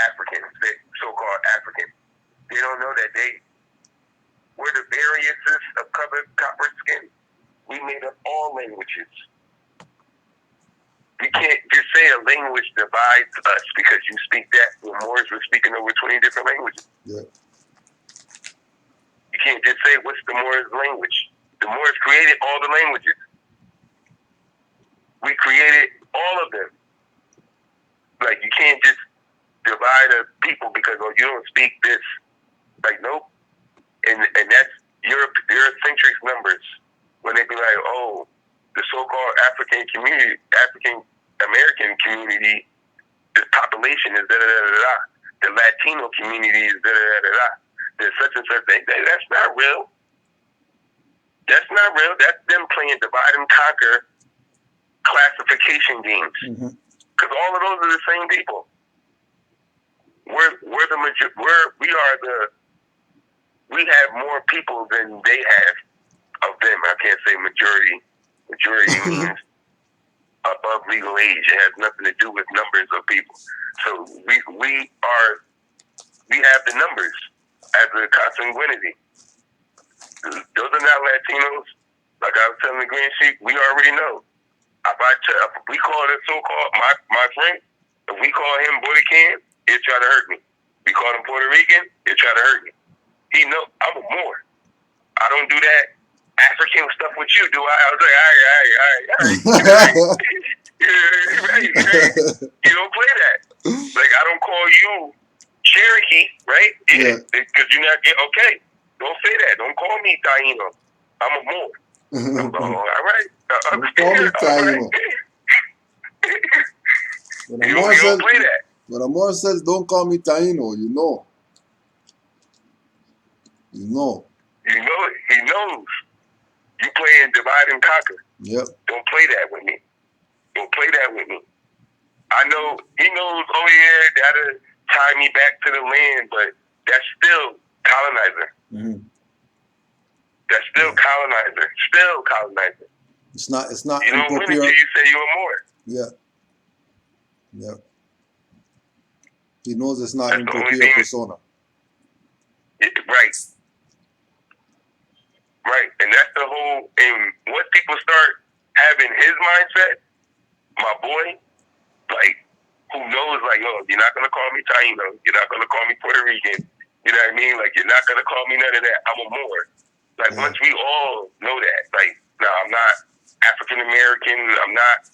Africans, so-called African. They don't know that we're the variances of copper skin. We made up all languages. You can't just say a language divides us because you speak that. The Moors were speaking over 20 different languages. Yeah. You can't just say, what's the Moors language? The Moors created all the languages. We created all of them. Like, you can't just divide a people because, oh, you don't speak this. Like, nope. And that's Eurocentric numbers. When they be like, oh, the so-called African American community, the population is da-da-da-da-da. The Latino community is da-da-da-da-da. There's such and such thing. That's not real. That's not real. That's them playing divide and conquer classification games. Because all of those are the same people. We have more people than they have of them. I can't say majority. Majority means above legal age. It has nothing to do with numbers of people. So we have the numbers as a consanguinity. Those are not Latinos. Like I was telling the Green Sheep, we already know. If we call this so-called my friend, if we call him Puerto Rican, he'll try to hurt me. We call him Puerto Rican, he'll try to hurt me. He know I'm a Moor. I don't do that African stuff with you, do I? I was like, all right. You don't play that. Like, I don't call you Cherokee, right? Yeah. Because you're not, okay. Don't say that. Don't call me Taino. I'm a Moor. All right. Don't call me Taino. You don't play that. When a Moor says, don't call me Taino, you know. You know. You know it. He knows. You playing divide and conquer. Yep. Don't play that with me. Don't play that with me. I know he knows, oh yeah, that'll tie me back to the land, but that's still colonizer. Mm-hmm. That's still colonizer. Still colonizer. It's not you don't win until you say you're more. Yeah. Yeah. He knows it's not impropria persona. Right. Right. And that's the whole, and once people start having his mindset, my boy, like, who knows, like, yo, you're not going to call me Taino. You're not going to call me Puerto Rican. You know what I mean? Like, you're not going to call me none of that. I'm a Moor. Like, once we all know that, like, no, I'm not African-American. I'm not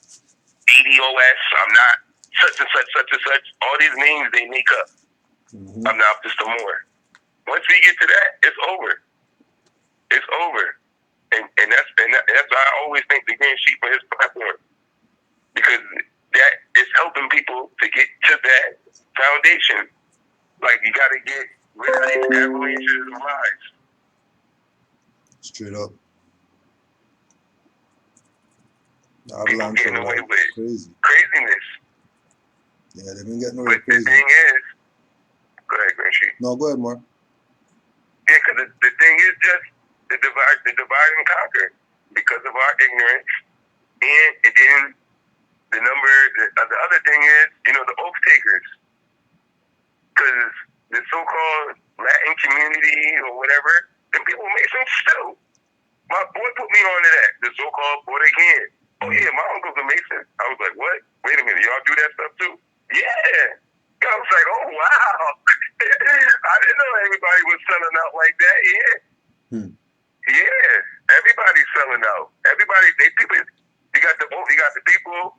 ADOS. I'm not such and such, such and such. All these names they make up. Mm-hmm. I'm not just a Moor. Once we get to that, it's over. It's over. And that's why I always thank the Green Sheep for his platform. Because that is helping people to get to that foundation. Like, you got to get rid of these avalanches of lies. Straight up. People getting away with craziness. Yeah, they've been getting away with craziness. But the thing is, go ahead, Green Sheep. No, go ahead, Mark. Yeah, because the thing is just the divide and conquer because of our ignorance. And then the other thing is, the oath takers. Because the so-called Latin community or whatever, them people Masons still. My boy put me on to that, the so-called Puerto Rican. Oh yeah, my uncle's a Mason. I was like, what? Wait a minute, y'all do that stuff too? Yeah. I was like, oh wow. I didn't know everybody was selling out like that. Yeah. Yeah. Everybody's selling out. Everybody, you got the people,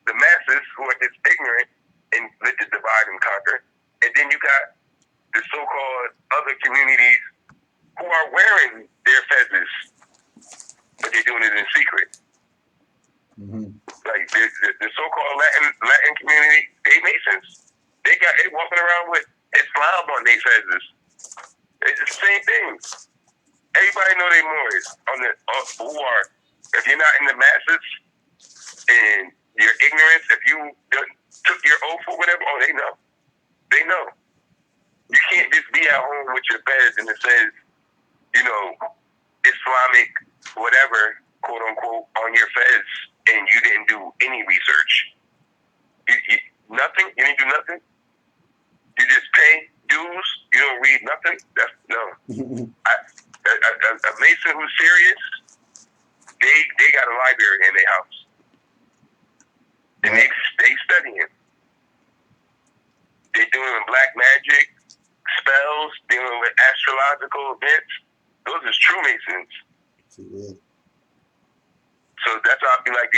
the masses who are just ignorant and let the divide and conquer. And then you got the so-called other communities who are wearing their feathers, but they're doing it in secret. Mm-hmm. Like the so-called Latin community, they Masons. They walking around with Islam on their feathers. It's the same thing. Everybody know they Moors who are. If you're not in the masses and you're ignorant, if you took your oath or whatever, oh, they know. They know. You can't just be at home with your fez and it says, Islamic whatever, quote unquote, on your fez, and you didn't do any research. Nothing? You didn't do nothing? You just pay dues? You don't read nothing? No. A Mason who's serious, they got a library in their house. And they studying. They're doing black magic, spells, dealing with astrological events. Those are true Masons. So that's why I be like,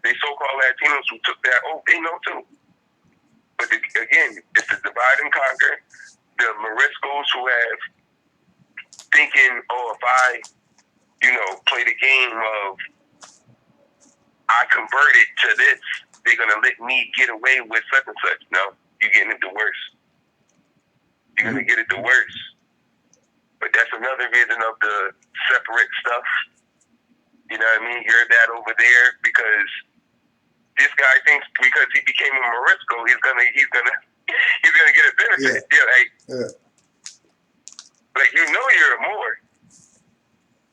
these so-called Latinos who took that oath, they know too. But again, it's the divide and conquer. The Moriscos who have thinking, if I, play the game of I converted to this, they're going to let me get away with such and such. No, you're getting it the worst. You're going to get it the worst. But that's another reason of the separate stuff. You know what I mean? You're that over there because this guy thinks because he became a Morisco, he's gonna get a benefit. Yeah. Like you're a Moor.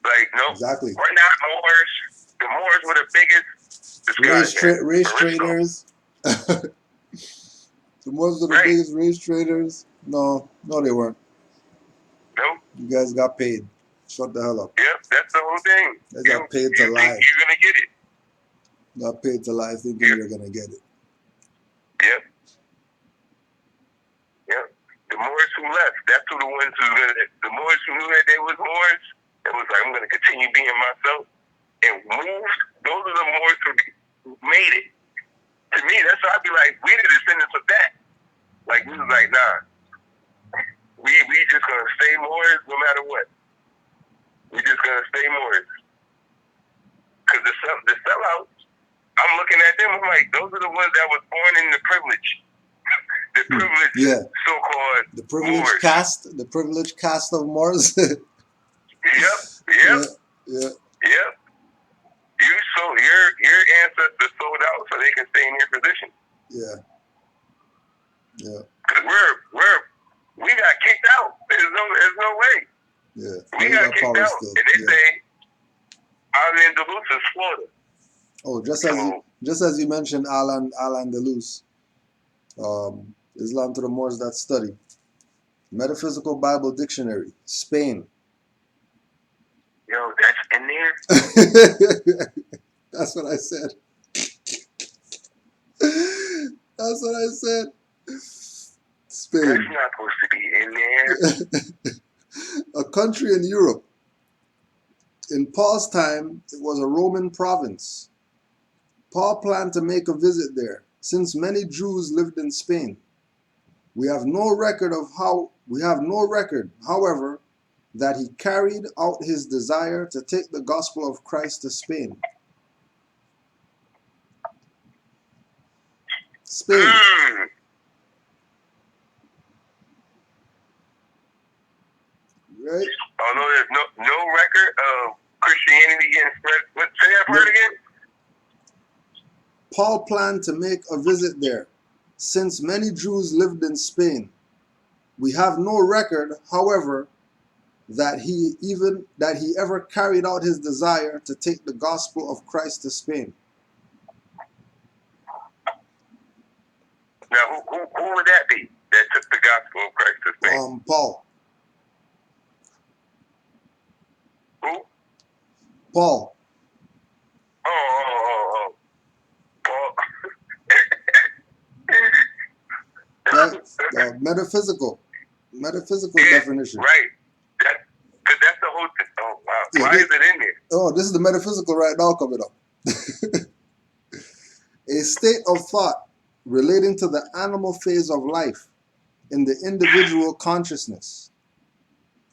Like no, exactly. We're not Moors. The Moors were the biggest This guy, man. Race Aristo. traders. The Moors are the Right. biggest race traders. No, they weren't. No. You guys got paid. Shut the hell up. Yep, that's the whole thing. They got paid to you lie. think you're gonna get it. Got paid to lie thinking you're gonna get it. Yep. Yep. The Moors who left, that's who the ones who the Moors who knew that they was Moors, it was like, I'm gonna continue being myself and moved. Those are the Moors who made it. To me, that's why I'd be like, we the descendants of that. Like, we was like, nah. We just gonna stay Moors no matter what. We just gonna stay Moors. Cause the sellouts, I'm looking at them, I'm like, those are the ones that was born in the privilege. The privileged, so-called the privileged Moors. caste, the privileged caste of Moors. Yep. Yeah. Your ancestors sold out so they can stay in their position. Yeah. Cause we got kicked out. There's no way. Yeah. We got kicked out, still. and they say I'm in Duluth, Florida. Oh, just as you mentioned, Alan Deleuze, Islam to the Moors that study. Metaphysical Bible Dictionary, Spain. Yo, that's in there? That's what I said. That's what I said. Spain. That's not supposed to be in there. A country in Europe. In Paul's time, it was a Roman province. Paul planned to make a visit there, since many Jews lived in Spain. We have no record, however, that he carried out his desire to take the gospel of Christ to Spain. Spain. Right? Oh no, there's no record of Christianity getting spread. Say that word again? Paul planned to make a visit there, since many Jews lived in Spain. We have no record, however, that he ever carried out his desire to take the gospel of Christ to Spain. Now, who would that be that took the gospel of Christ to Spain? Paul. Who? Paul. Oh. Paul. That's metaphysical definition. Right. Because that's the whole thing. Oh, wow. Yeah, why is it in there? Oh, this is the metaphysical right now coming up. A state of thought relating to the animal phase of life in the individual consciousness,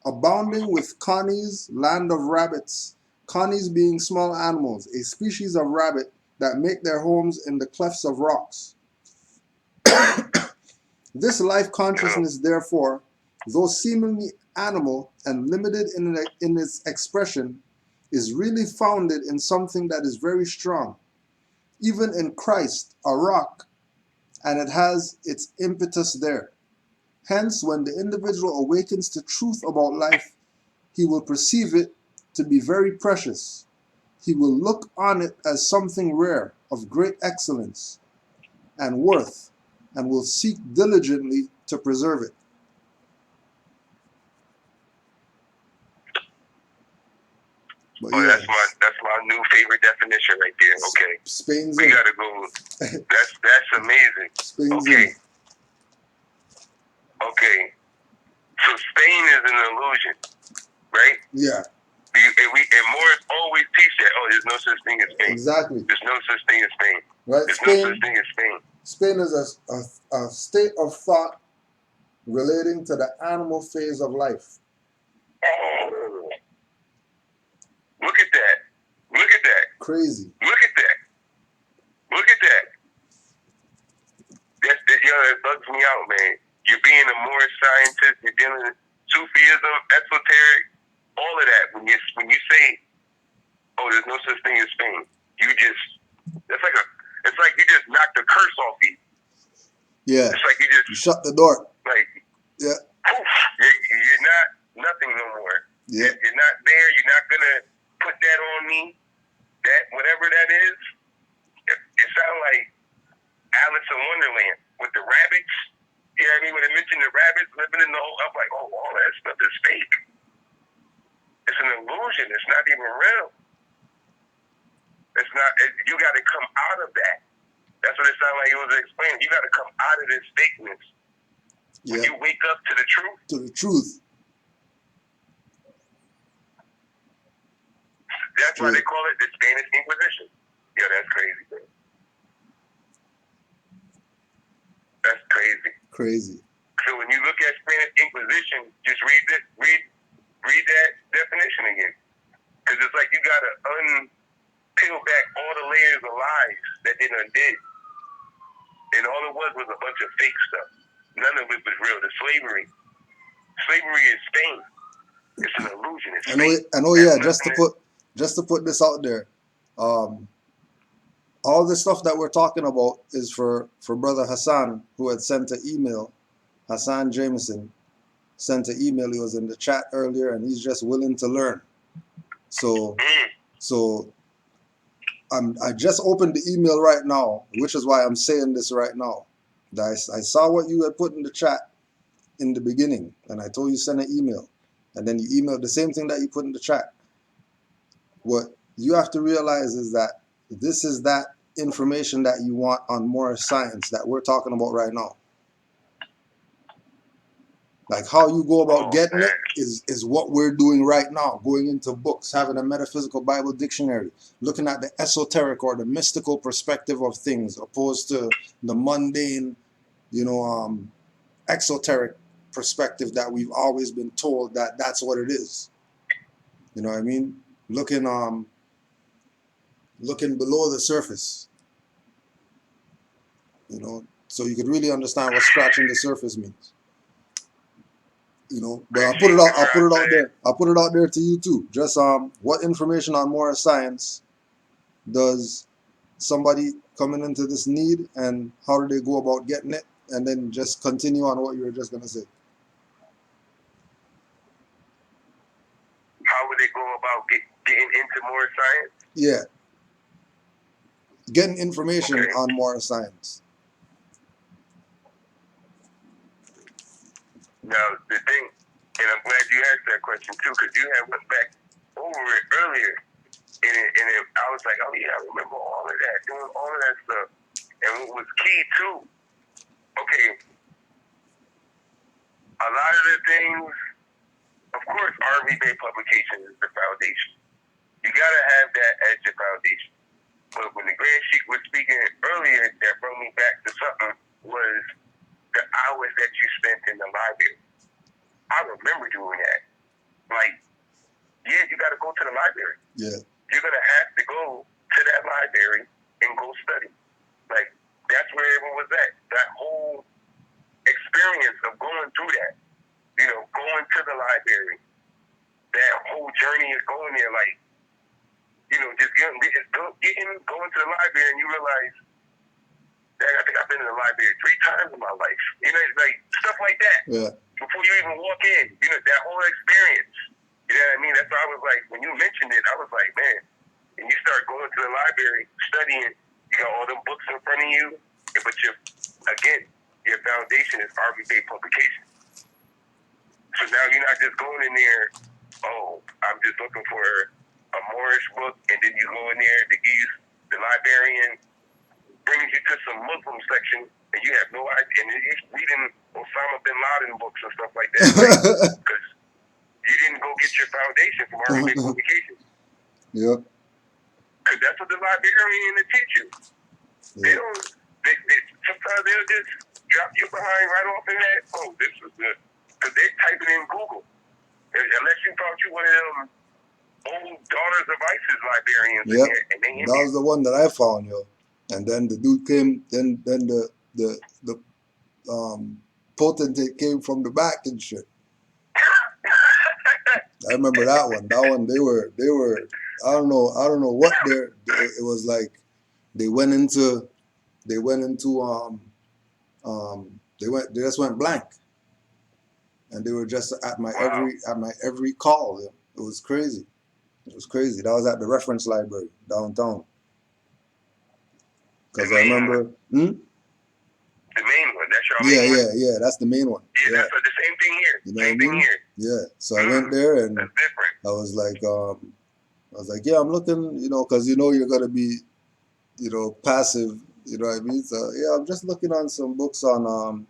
abounding with conies, land of rabbits, conies being small animals, a species of rabbit that make their homes in the clefts of rocks. This life consciousness, therefore, though seemingly animal and limited in its expression, is really founded in something that is very strong, even in Christ, a rock, and it has its impetus there. Hence, when the individual awakens to truth about life, he will perceive it to be very precious. He will look on it as something rare, of great excellence and worth, and will seek diligently to preserve it. But that's my new favorite definition right there. Okay. Spain's we gotta go. That's amazing. Spain's okay. Okay. So Spain is an illusion, right? Yeah. And Moors always teach that. Oh, there's no such thing as Spain. Exactly. There's no such thing as Spain. Right. There's no such thing as Spain. Spain is a state of thought relating to the animal phase of life. Oh. Look at that. Look at that. Crazy. Look at that. Look at that. That bugs me out, man. You're being a more scientist. You're dealing with Sufism, esoteric, all of that. When you say, "Oh, there's no such thing as Spain," it's like you just knocked the curse off you. Yeah. It's like you shut the door. Like yeah. Poof, you're not nothing no more. Yeah. You're not there. You're not gonna put that on me. That whatever that is, I'm like, oh, all that stuff is fake. It's an illusion. It's not even real. It's not. You got to come out of that. That's what it sounded like he was explaining. You got to come out of this fakeness. Yeah. When you wake up to the truth. To the truth. That's why they call it the Spanish Inquisition. Yeah, that's crazy, bro. That's crazy. Crazy. So when you look at Spanish Inquisition, just read that definition again. Because it's like you got to peel back all the layers of lies that they done did. And all it was a bunch of fake stuff. None of it was real. The slavery is Spain. It's an illusion. It's fake. I know. Yeah, just to put this out there, all the stuff that we're talking about is for Brother Hassan, who had sent an email. Hassan Jameson sent an email. He was in the chat earlier, and he's just willing to learn. So I just opened the email right now, which is why I'm saying this right now. I saw what you had put in the chat in the beginning, and I told you send an email, and then you emailed the same thing that you put in the chat. What you have to realize is that this is that information that you want on more science that we're talking about right now. Like how you go about getting it is what we're doing right now, going into books, having a metaphysical Bible dictionary, looking at the esoteric or the mystical perspective of things, opposed to the mundane, exoteric perspective that we've always been told that that's what it is. You know what I mean? Looking below the surface, so you could really understand what scratching the surface means. But I'll put it out there. I'll put it out there to you too. Just what information on more science does somebody coming into this need, and how do they go about getting it? And then just continue on what you were just gonna say. How would they go about getting into more science? Yeah. Getting information on more science. Now, the thing, and I'm glad you asked that question too, because you had went back over it earlier, and I was like, oh yeah, I remember all of that, doing all of that stuff. And what was key too, a lot of the things, of course, RV Bay Publications is the foundation. You gotta have that as your foundation. But when the Grand Sheik was speaking earlier, that brought me back to something was the hours that you spent in the library. I remember doing that. Like, yeah, you got to go to the library. Yeah. You're going to have to go to that library and go study. Like, that's where everyone was at. That whole experience of going through that, going to the library, that whole journey is going there. Like, just going to the library and you realize, I think I've been in the library 3 times in my life. Like stuff like that. Yeah. Before you even walk in, that whole experience. You know what I mean? That's why I was like, when you mentioned it, I was like, man. And you start going to the library, studying. You got all them books in front of you. But your foundation is RV Bay Publications. So now you're not just going in there, I'm just looking for a Moorish book, and then you go in there, the librarian brings you to some Muslim section, and you have no idea, and you're reading Osama bin Laden books and stuff like that, because you didn't go get your foundation from RV Publications. Yep. Because that's what the librarian will teach you. Yeah. Sometimes they'll just drop you behind right off in that, this was good. Because they're typing in Google. Unless you thought you one of them old Daughters of ISIS librarians. Yep. And that was the one that I found, yo. And then the dude came, then the potentate came from the back and shit. I remember that one. That one, they were. I don't know what it was like. They just went blank, and they were just at my every call. Yo. It was crazy. That was at the reference library downtown. Because I remember. The main one. That's Yeah. That's the main one. Yeah, that's the same thing here. You know same what I thing mean? here. Yeah. So I went there and That's different. I was like, yeah, I'm looking, because you're gonna be, passive. You know what I mean? So yeah, I'm just looking on some books on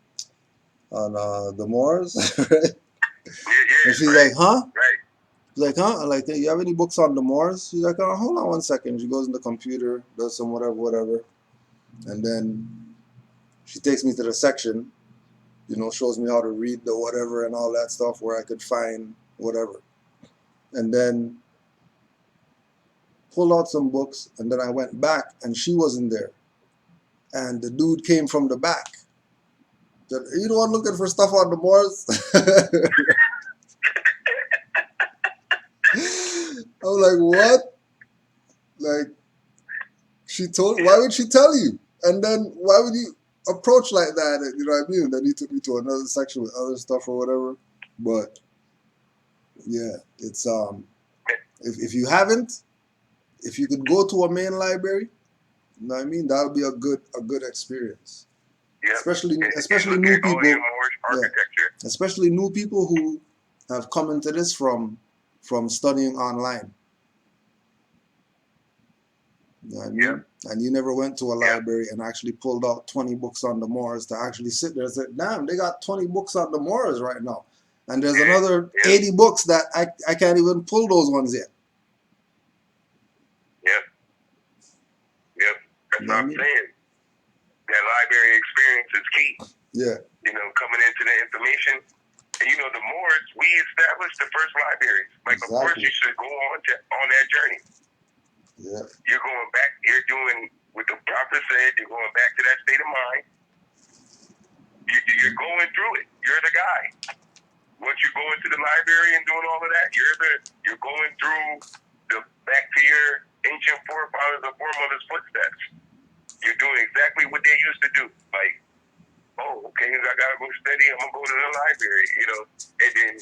the Moors. Right? And she's like, huh? Right. She's like, huh? I'm like, you have any books on the Moors? She's like, oh, hold on one second. She goes in the computer, does some whatever. And then she takes me to the section, shows me how to read the whatever and all that stuff where I could find whatever. And then pulled out some books, and then I went back and she wasn't there. And the dude came from the back. Said, you the one looking for stuff on the Moors? I'm like, what? Like, why would she tell you? And then why would you approach like that? You know what I mean? And then he took me to another section with other stuff or whatever. But yeah, it's if you haven't, if you could go to a main library, you know what I mean, that would be a good experience. Yep. Especially and new people. Especially new people who have come into this from studying online. You know what I mean? Yep. And you never went to a library and actually pulled out 20 books on the Moors to actually sit there and say, damn, they got 20 books on the Moors right now. And there's another 80 books that I can't even pull those ones yet. Yep. That's what I'm saying. That library experience is key. Yeah. Coming into the information. And the Moors, we established the first libraries. Like, exactly. Of course, you should go on that journey. Yeah. You're going back, you're doing what the prophet said, you're going back to that state of mind. You're going through it. You're the guy. Once you go into the library and doing all of that, you're going through back to your ancient forefathers and foremothers' footsteps. You're doing exactly what they used to do. Like, oh, okay, I gotta go study, I'm gonna go to the library, And then,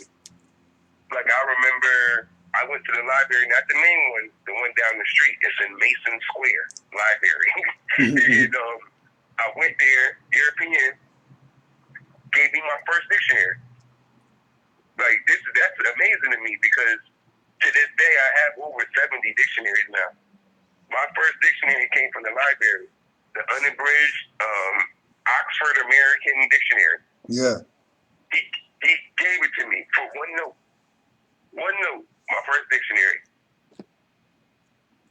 like, I remember I went to the library, not the main one, the one down the street. It's in Mason Square Library. I went there, European, gave me my first dictionary. Like, that's amazing to me because to this day I have over 70 dictionaries now. My first dictionary came from the library, the unabridged Oxford American Dictionary. Yeah. He gave it to me for one note. One note, my first dictionary.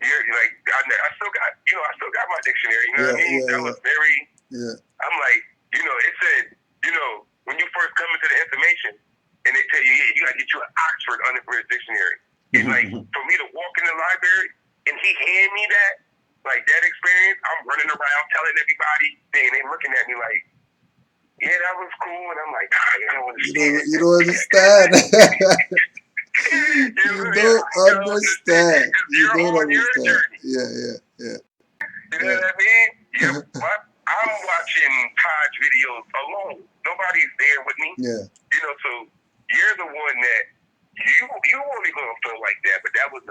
Like, I still got my dictionary. You know what I mean? That was very. Yeah. I'm like, it said, when you first come into the information, and they tell you, yeah, you gotta get you an Oxford unabridged dictionary. And like, for me to walk in the library and he hand me that, like that experience, I'm running around telling everybody, and they looking at me like, yeah, that was cool. And I'm like, I don't understand. You don't understand. You don't understand. You don't understand. Yeah. You know what I mean? I'm watching Todd's videos alone. Nobody's there with me. Yeah. So you're the one that you only gonna feel like that. But that was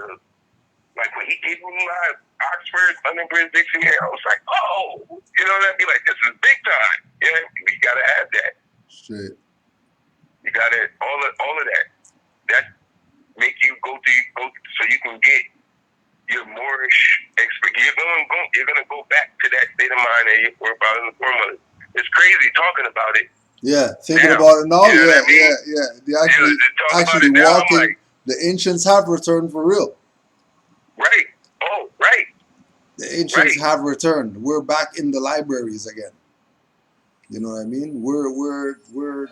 like when he gave me my Oxford unabridged dictionary, I was like, oh, that'd be like, this is big time. Yeah, you gotta have that. Straight. You gotta all of that. That make you go so you can get your Moorish experience. You're gonna go back to that state of mind that your forefathers and foremothers. It's crazy talking about it. Yeah, thinking about it now. Yeah. They actually now, walking. Like, the ancients have returned for real. Right. Oh, right. The ancients have returned. We're back in the libraries again. You know what I mean? We're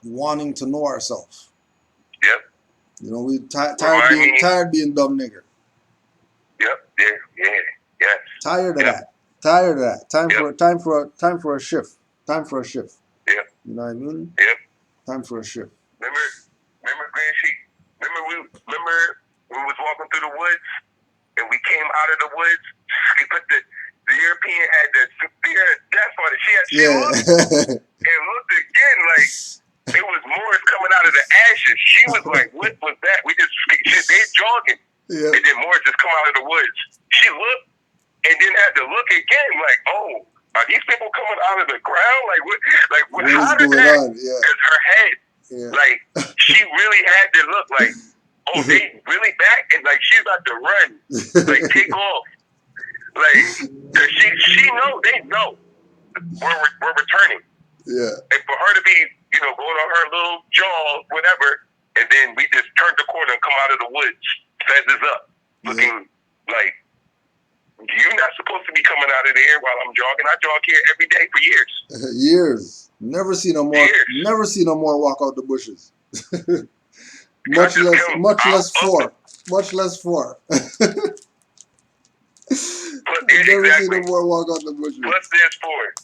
wanting to know ourselves. Yep. We tired being dumb nigger. Yep. Yeah. Yes. Tired of that. Time for a shift. Time for a shift. Yep. You know what I mean? Yep. Time for a shift. Remember, Grand Sheik? Remember we was walking through the woods and we came out of the woods. We put the European had the spear death on it. She looked and looked again like it was Morris coming out of the ashes. She was like, "What was that?" They jogging, and then Morris just come out of the woods. She looked and then had to look again like, "Oh, Are these people coming out of the ground? Like what? Like What how is did going that? on? Yeah. Because her head, Yeah. like she really had to look like, oh, they really back, and like she's about to run, like take off, like because she know they know we're returning, Yeah. and for her to be, you know, going on her little jaw, whatever, and then we just turned the corner and come out of the woods, feathers up, looking like. You're not supposed to be coming out of there while I'm jogging. I jog here every day for years. Years. Never seen no more. Years. Never seen no more walk out the bushes. Much less four. Much less four. Never seen no more walk out the bushes. Plus there's four.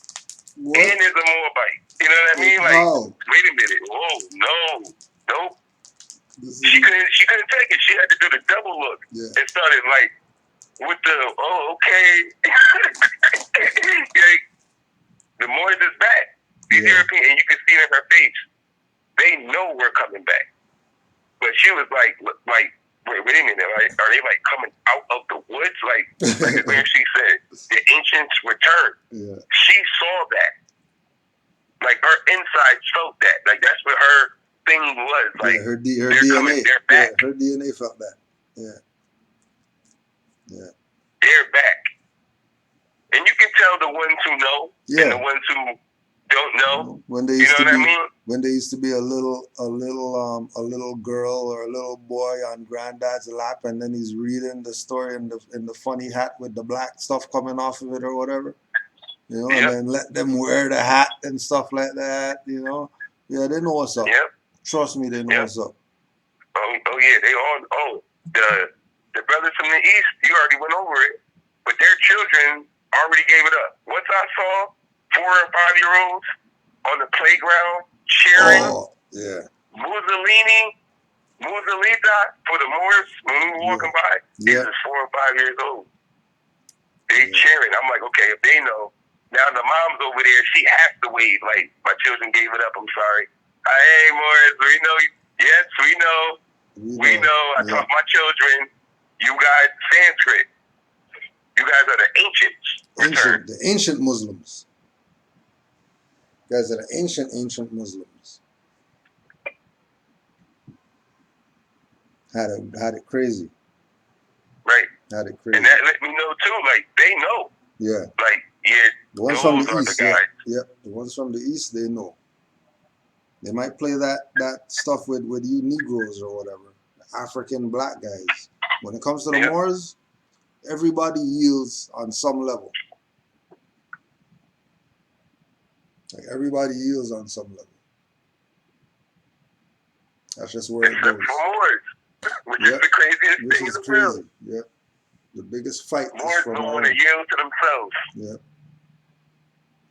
What? And there's a more bite. You know what I mean? Like, how? wait a minute. Whoa, no. Nope. She couldn't take it. She had to do the double look. Yeah. And started like with the okay. Like, the Moors is back. These European, and you can see it in her face. They know we're coming back. But she was like, wait a minute. Like, are they like coming out of the woods? Like where she said, the ancients return. Yeah. She saw that. Like her inside felt that. Like that's what her thing was. Like her they're DNA. coming, they're back. Yeah, her DNA felt that. Yeah. Yeah. They're back. And you can tell the ones who know and the ones who don't know. When they used when there used to be a little girl or a little boy on granddad's lap, and then he's reading the story in the funny hat with the black stuff coming off of it or whatever, you know, and then let them wear the hat and stuff like that, you know. Yeah, they know what's up. Yep. Trust me, they know what's up. Oh yeah, they all the brothers from the east, you already went over it, but their children already gave it up. Once I saw 4 or 5 year olds on the playground cheering. Oh, yeah. Musolita for the Moors when we were walking by. This is 4 or 5 years old. They cheering. I'm like, okay, if they know. Now the mom's over there, she has to wave like my children gave it up. I'm sorry. Hey Moors, we know. Yes, we know. We know. I taught my children. You guys Sanskrit. You guys are the ancients. The ancient Muslims. You guys are the ancient Muslims. Had it crazy. Right. Had it crazy. And that let me know too. Like they know. Yeah. Like the ones from the east. Yep. The ones from the east, they know. They might play that stuff with you Negroes or whatever, the African black guys. When it comes to the Moors, everybody yields on some level. Like everybody yields on some level. That's just where it goes. Which is the craziest thing in the world. Yep. The biggest fight Moors is from don't our want to own. yield to themselves. Yep.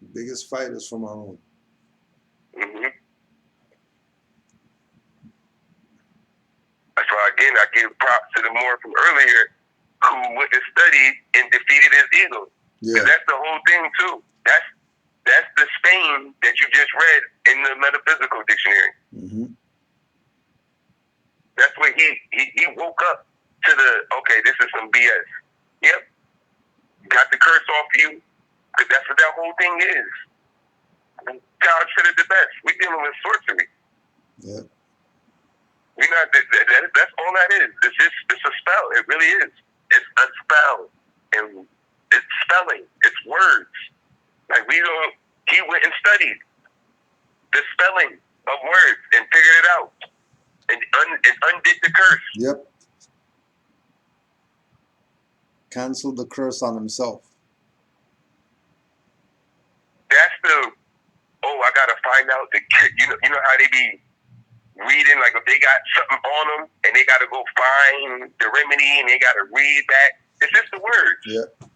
The biggest fight is from our own. Mm-hmm. That's why, again, I give props to the Moor from earlier who went to study and defeated his ego. Yeah. That's the whole thing, too. That's the Spain that you just read in the metaphysical dictionary. Mm-hmm. That's when he woke up to the, okay, this is some BS. Yep. Got the curse off you, because that's what that whole thing is. God said it the best. We're dealing with sorcery. Yeah. We're not, that's all that is. It's a spell. It really is. It's a spell. And it's spelling. It's words. Like he went and studied the spelling of words and figured it out. And undid the curse. Yep. Canceled the curse on himself. That's I gotta find out you know how they be reading, like if they got something on them and they gotta go find the remedy and they gotta read back. It's just the words. Yep.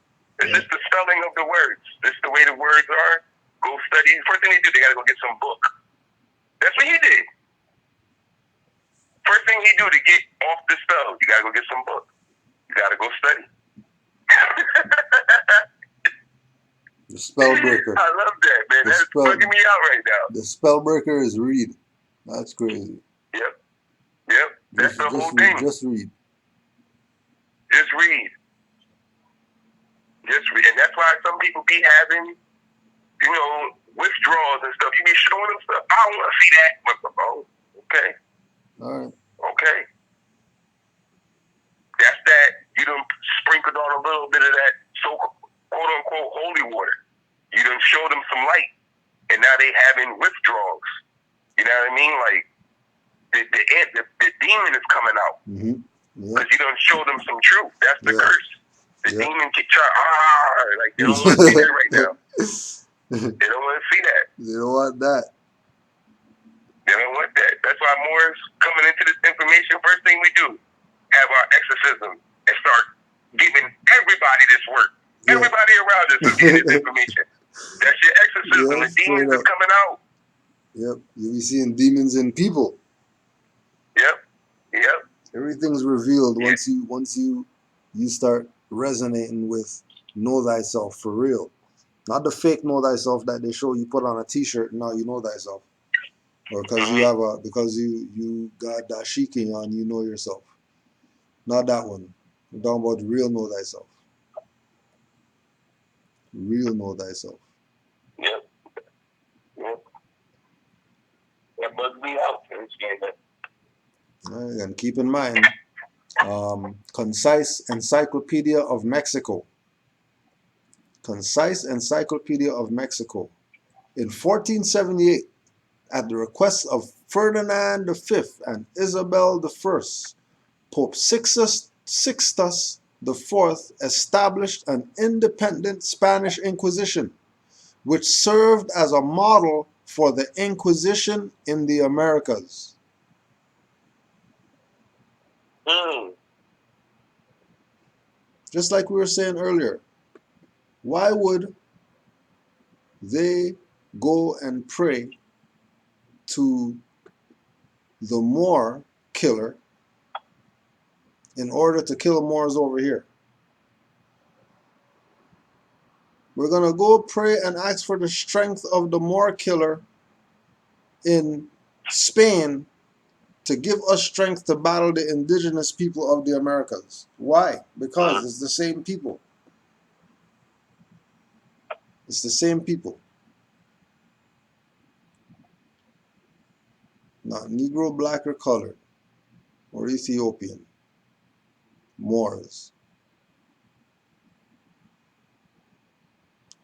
It's just the spelling of the words. It's the way the words are. Go study. First thing they do, they gotta go get some book. That's what he did. First thing he do to get off the spell, you gotta go get some book. You gotta go study. The spell breaker. I love that, man. That's bugging me out right now. The spell breaker is read. That's crazy. Yep. That's the whole thing. Just read. Just read. And that's why some people be having you know, withdrawals and stuff. You be showing them stuff. I don't want to see that. Oh, okay. All right. Okay. That's that. You done sprinkled on a little bit of that so quote unquote holy water. You done showed them some light, and now they having withdrawals. You know what I mean? Like the demon is coming out because you done showed them some truth. That's the curse. The demon can try. Like they don't want to see that right now. They don't want to see that. They don't want that. They don't want that. That's why Moore's coming into this information. First thing we do, have our exorcism and start giving everybody this work. Everybody around us is getting this information. That's your exorcism. The demons is coming out. Yep. You'll be seeing demons in people. Yep. Everything's revealed once you start resonating with know thyself for real. Not the fake know thyself that they show you put on a t-shirt and now you know thyself. Or because you have you got dashiki on, you know yourself. Not that one. I'm talking about real know thyself. Real know thyself. Yep. That must be out. And keep in mind, Concise Encyclopedia of Mexico. Concise Encyclopedia of Mexico. In 1478, at the request of Ferdinand V and Isabel I, Pope Sixtus IV established an independent Spanish Inquisition, which served as a model for the Inquisition in the Americas. Just like we were saying earlier, why would they go and pray to the Moor killer in order to kill Moors over here? We're going to go pray and ask for the strength of the Moor killer in Spain to give us strength to battle the indigenous people of the Americas. Why? Because it's the same people. It's the same people. Not Negro, black, or colored, or Ethiopian. Moors.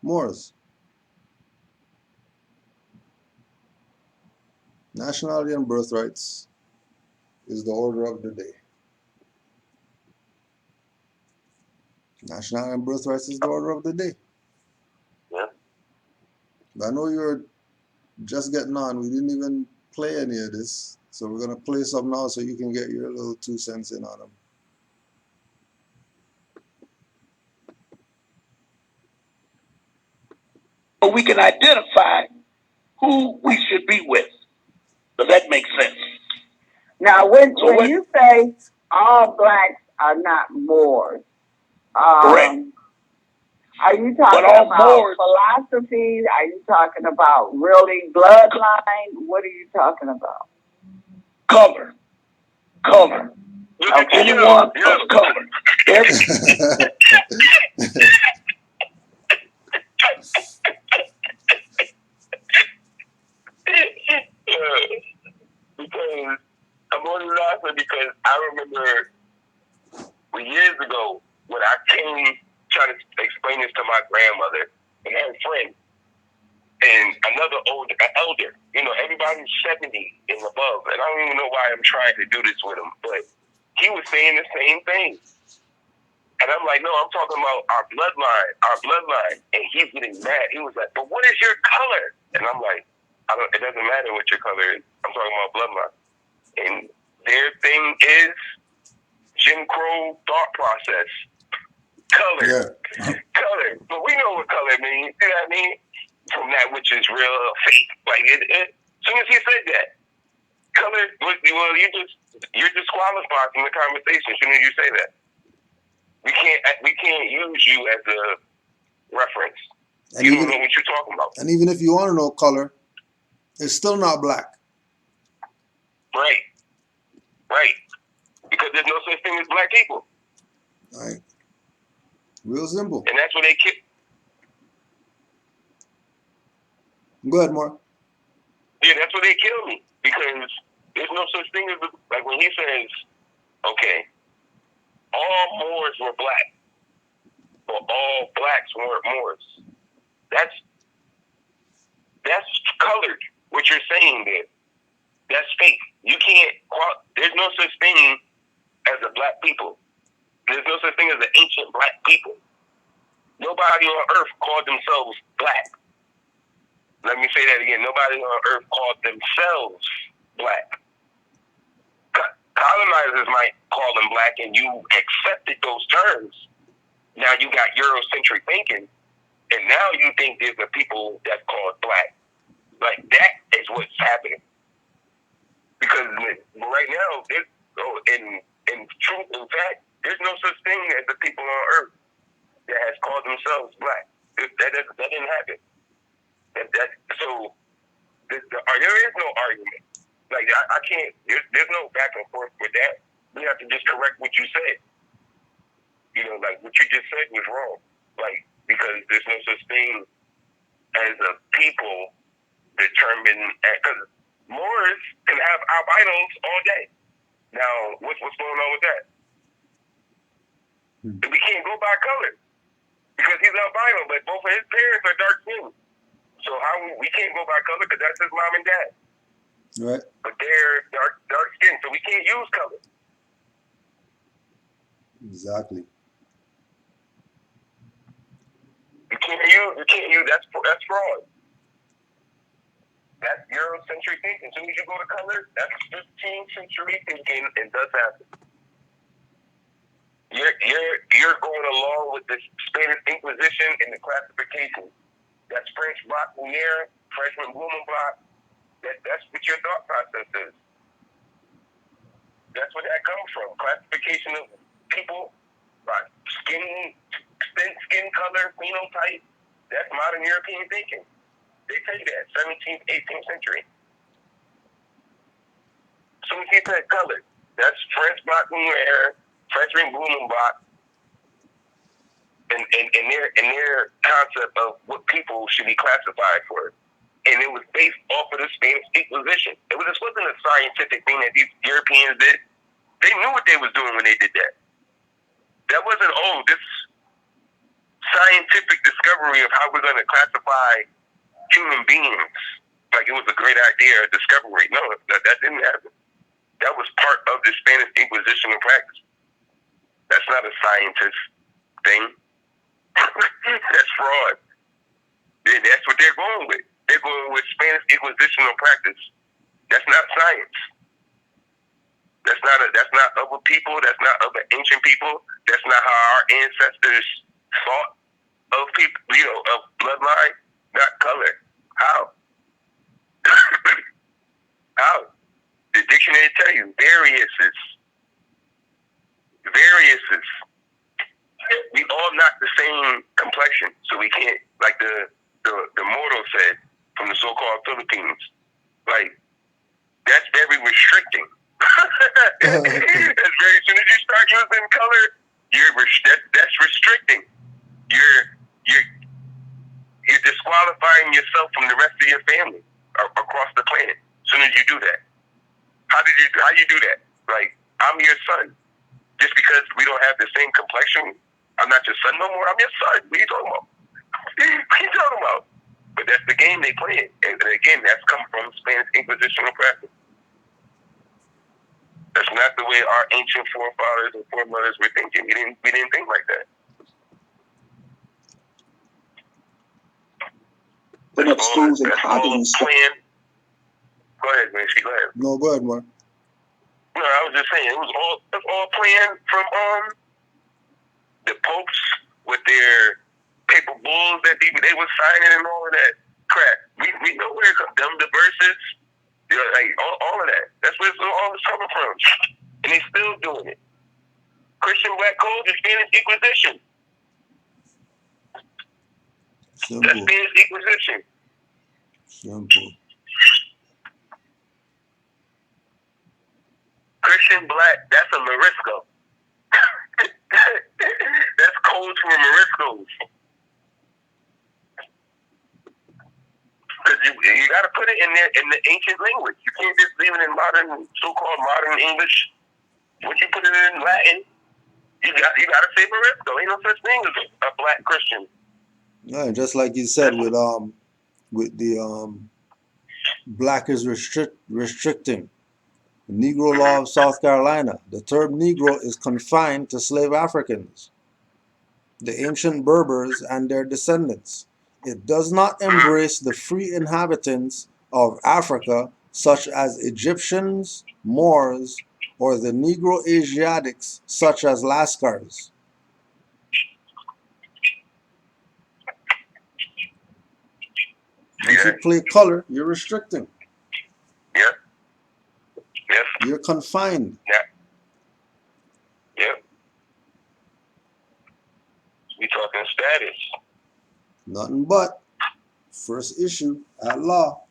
Moors. Nationality and birthrights is the order of the day. Nationality and birthrights is the order of the day. Yeah. But I know you're just getting on. We didn't even play any of this. So we're going to play some now so you can get your little 2 cents in on them. So we can identify who we should be with. Does that make sense? Now, when you say all blacks are not Moors, correct. Are you talking about philosophies? Are you talking about really bloodline? What are you talking about? Color. Okay. Anyone of color. Because I'm only laughing because I remember years ago when I came trying to explain this to my grandmother and her friend and another elder. You know, everybody's 70 and above, and I don't even know why I'm trying to do this with him, but he was saying the same thing. And I'm like, no, I'm talking about our bloodline. And he's getting mad. He was like, but what is your color? And I'm like, it doesn't matter what your color is. I'm talking about bloodline. And their thing is Jim Crow thought process. Color. Color. But we know what color means. You know what I mean? From that which is real fake. Like, as soon as he said that, color, well, you're disqualified from the conversation as soon as you say that. We can't use you as a reference. And you don't know what you're talking about. And even if you want to know color, it's still not black. Right. Because there's no such thing as black people. Right. Real simple. And that's what they kick. Go ahead, more. Yeah, that's what they killed me, because there's no such thing as, like when he says, okay, all Moors were black, or all blacks weren't Moors. That's colored. What you're saying there, that's fake. You can't. There's no such thing as a black people. There's no such thing as an ancient black people. Nobody on earth called themselves black. Let me say that again. Nobody on earth called themselves black. Colonizers might call them black, and you accepted those terms. Now you got Eurocentric thinking, and now you think there's a people that's called black. Like, that is what's happening. Because right now, in truth and fact, there's no such thing as the people on earth that has called themselves black. That didn't happen. So there is no argument. Like, I can't. There's no back and forth with that. We have to just correct what you said. You know, like, what you just said was wrong. Like, because there's no such thing as a people determined. Because Moors can have albinos all day. Now, what's going on with that? We can't go by color, because he's albino, but both of his parents are dark skinned. So we can't go by color, because that's his mom and dad. Right. But they're dark skinned, so we can't use color. Exactly. You can't use that's fraud. That's Eurocentric thinking. As soon as you go to color, that's 15th century thinking, and does happen. You're going along with the Spanish Inquisition and the classification. That's French block Lumiere, Frenchman Blumenbach. That's what your thought process is. That's where that comes from. Classification of people by skin color, phenotype. That's modern European thinking. They tell you that, 17th, 18th century. So we get that color. That's French block Lumiere, Frenchman Blumenbach, and their concept of what people should be classified for. And it was based off of the Spanish Inquisition. This wasn't a scientific thing that these Europeans did. They knew what they was doing when they did that. That wasn't, this scientific discovery of how we're going to classify human beings. Like, it was a great idea, a discovery. No, that didn't happen. That was part of the Spanish Inquisitional practice. That's not a scientist thing. That's fraud. That's what they're going with. They're going with Spanish Inquisitional practice. That's not science. That's not of a people. That's not of an ancient people. That's not how our ancestors thought of people, of bloodline, not color. How? How? The dictionary tell you variouses. We all not the same complexion, so we can't, like the Mordo said from the so-called Philippines. Like, that's very restricting. As soon as you start using color, that's restricting. You're disqualifying yourself from the rest of your family across the planet. As soon as you do that, how you do that? Like, I'm your son. Just because we don't have the same complexion, I'm not your son no more. I'm your son. What are you talking about? But that's the game they play. And again, that's come from Spanish Inquisitional practice. That's not the way our ancient forefathers and foremothers were thinking. We didn't think like that. But at schools and colleges. Go ahead, Macy. Go ahead. No, go ahead, Mark. No, I was just saying, it was all planned from the popes with their paper bulls that they were signing and all of that crap. We know where it comes from. The verses, like all of that. That's where all it's coming from. And they still doing it. Christian black code is Spanish Inquisition. Simple. That's Spanish Inquisition. Simple. Christian black, that's a Morisco. That's codes for Moriscos. Because You got to put it in there in the ancient language. You can't just leave it in modern, so-called modern English. Once you put it in Latin, you got to say Morisco. Ain't no such thing as a black Christian. Yeah, just like you said with the black is restricting. The Negro law of South Carolina. The term Negro is confined to slave Africans, the ancient Berbers and their descendants. It does not embrace the free inhabitants of Africa, such as Egyptians, Moors, or the Negro Asiatics, such as Lascars. Once you play color, you're restricting. Yeah. Yes. You're confined. Yeah. Yeah. We talking status. Nothing but first issue at law.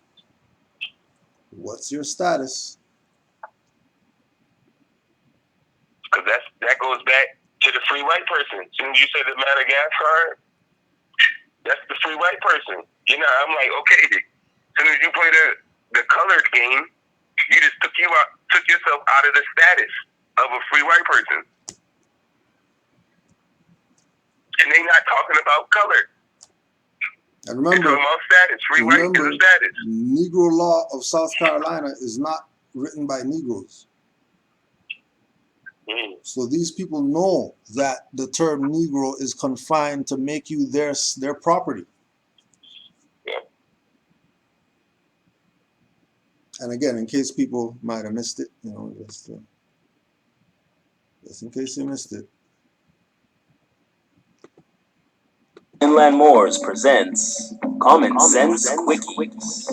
What's your status? Because that goes back to the free white person. As soon as you say the Madagascar, that's the free white person. You know, I'm like, okay, as soon as you play the colored game, you just took yourself out of the status of a free white person. And they not talking about color. And remember, they're talking about status. Free white is a status. Negro law of South Carolina is not written by Negroes. So these people know that the term Negro is confined to make you their property. Yeah. And again, in case people might have missed it, just in case you missed it. Inland Moors presents Common Sense Quickies.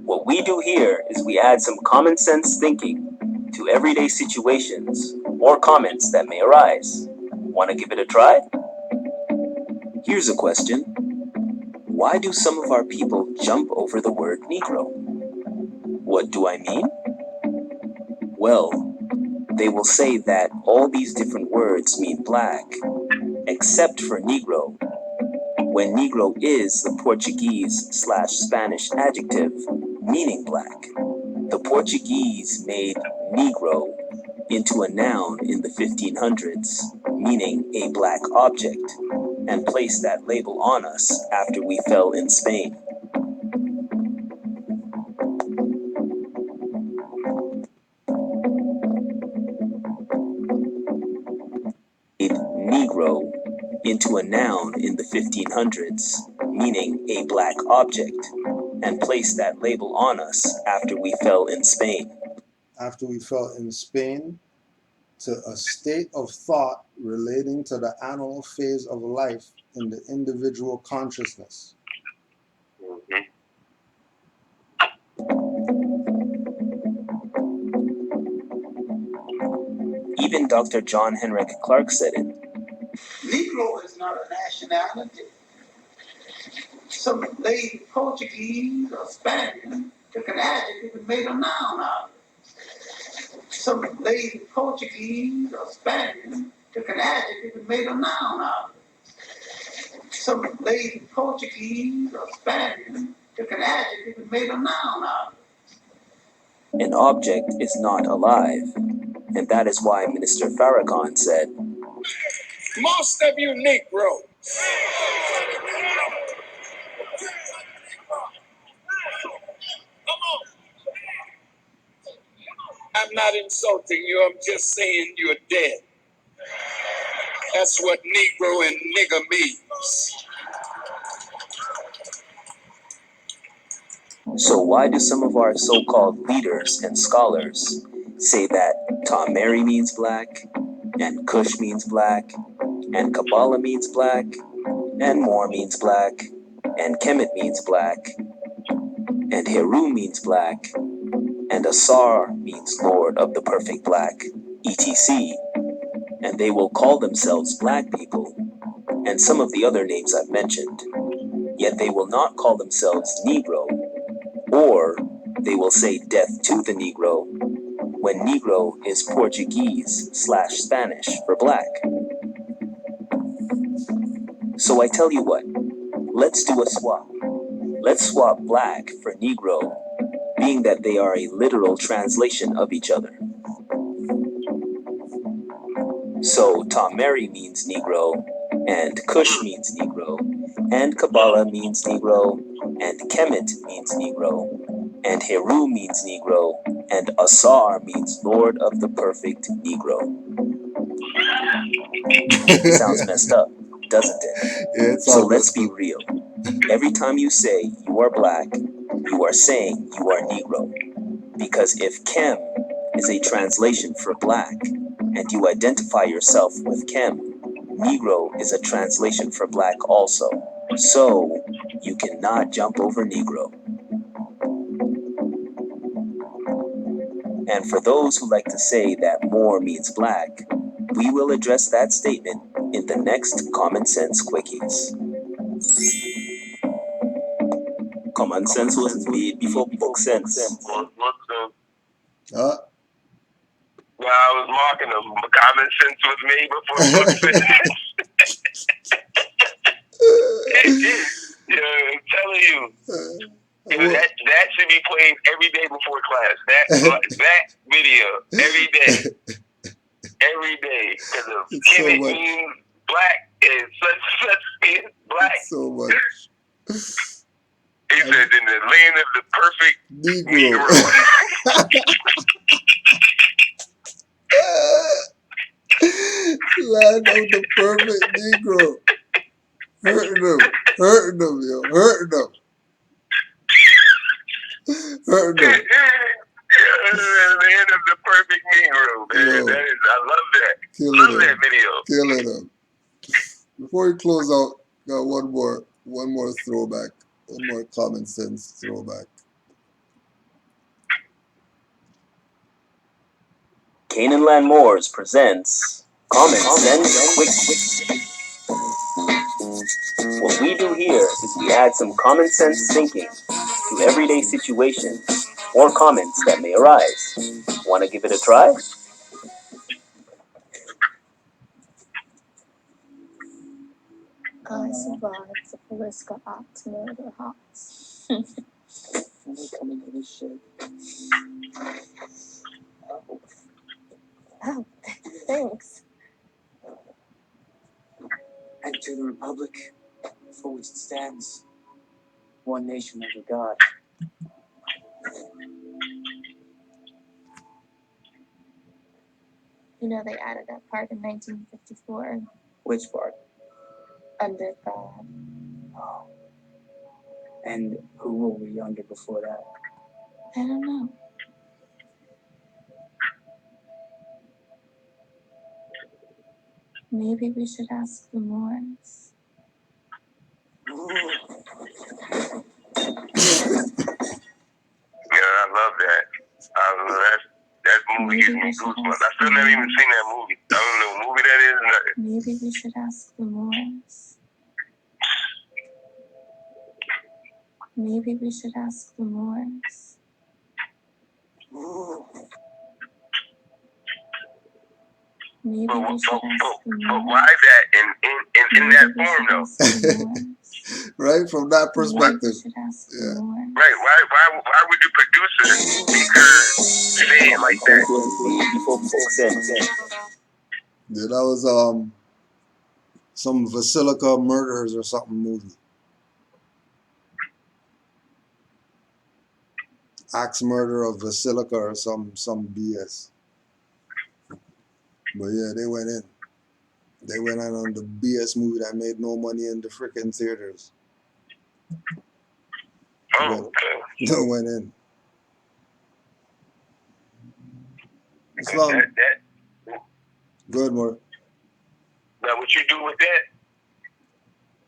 What we do here is we add some common sense thinking to everyday situations or comments that may arise. Want to give it a try? Here's a question. Why do some of our people jump over the word Negro? What do I mean? Well, they will say that all these different words mean black, except for Negro, when Negro is the Portuguese/Spanish adjective meaning black. The Portuguese made Negro into a noun in the 1500s, meaning a black object, and placed that label on us after we fell in Spain. Negro into a noun in the 1500s, meaning a black object, and placed that label on us after we fell in Spain. After we fell in Spain, to a state of thought relating to the animal phase of life in the individual consciousness. Even Dr. John Henrik Clarke said it. Negro is not a nationality. Some lady Portuguese or Spanish took an adjective and made a noun out of it. Some lady Portuguese or Spanish took an adjective and made a noun out of it. Some lady Portuguese or Spanish took an adjective and made a noun out of it. An object is not alive, and that is why Minister Farrakhan said, most of you Negroes I'm not insulting you, I'm just saying you're dead. That's what Negro and nigger means. so why do some of our so-called leaders and scholars say that Tom Mary means black, and Kush means black, and Kabbalah means black, and Moor means black, and Kemet means black, and Heru means black, and Asar means Lord of the Perfect Black, etc. And they will call themselves black people, and some of the other names I've mentioned, yet they will not call themselves Negro, or they will say death to the Negro, when Negro is Portuguese/Spanish for black. So I tell you what, Let's do a swap. Let's swap black for Negro, being that they are a literal translation of each other. So Tom Mary means Negro, and Kush means Negro, and Kabbalah means Negro, and Kemet means Negro, and Heru means Negro, and Asar means Lord of the Perfect Negro. Sounds messed up, doesn't it? Yeah, So let's be real. Every time you say you are black, you are saying you are Negro. Because if Kem is a translation for black, and you identify yourself with Kem, Negro is a translation for black also. So you cannot jump over Negro. And for those who like to say that more means black, we will address that statement in the next Common Sense Quickies. Common sense was made before book sense. Huh? No, I was marking them. Common sense was made before book sense. Yeah, I'm telling you. That should be played every day before class. That video every day. Every day. Because of Kemet means black and such is black. So much. He said in the land of the perfect Negro. Land of the perfect Negro. Hurting them, yo, hurting them. Land of the perfect Negro, man. Yo. That is, I love that. Killing That video. Killing them. Before we close out, got one more throwback, one more common sense throwback. Canaanland Moors presents Common Sense Quick. What we do here is we add some common sense thinking to everyday situations or comments that may arise. Want to give it a try? I survived the Poliska Act murder house. Coming to this shit. Oh, thanks. And to the Republic, for which it stands, one nation under God. You know they added that part in 1954. Which part? Under God. Oh. And who were we under before that? I don't know. Maybe we should ask the Moors. Yeah, I love that. That movie gives me goosebumps. I still never even seen that movie. I don't know what movie that is. Nothing. Maybe we should ask the Moors. Maybe we should ask the Moors. Maybe we should ask the Moors. But why that in that form though? Right, from that perspective. Yeah. Right. Why would the producer say it like that? Yeah, that was some Basilica Murders or something movie. Axe Murder of Basilica or some BS. But yeah, they went in. They went in on the BS movie that made no money in the freaking theaters. Oh, okay. They went in. Islam. Good, more. Now, what you do with that,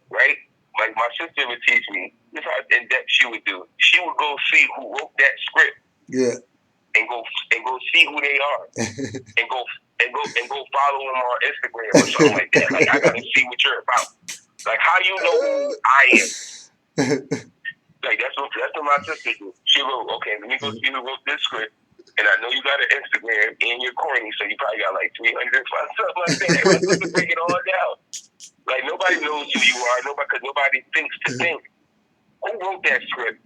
right? Like my sister would teach me. This is how in depth she would do. She would go see who wrote that script. Yeah. And go see who they are. and go follow them on Instagram or something like that. Like I gotta see what you're about. Like how do you know who I am? Like that's what my sister do. She wrote, okay, let me go see who wrote this script. And I know you got an Instagram and you're corny, so you probably got like 300 something like that. Like, let's break it all down. Like, nobody knows who you are. Because nobody thinks to think. Who wrote that script?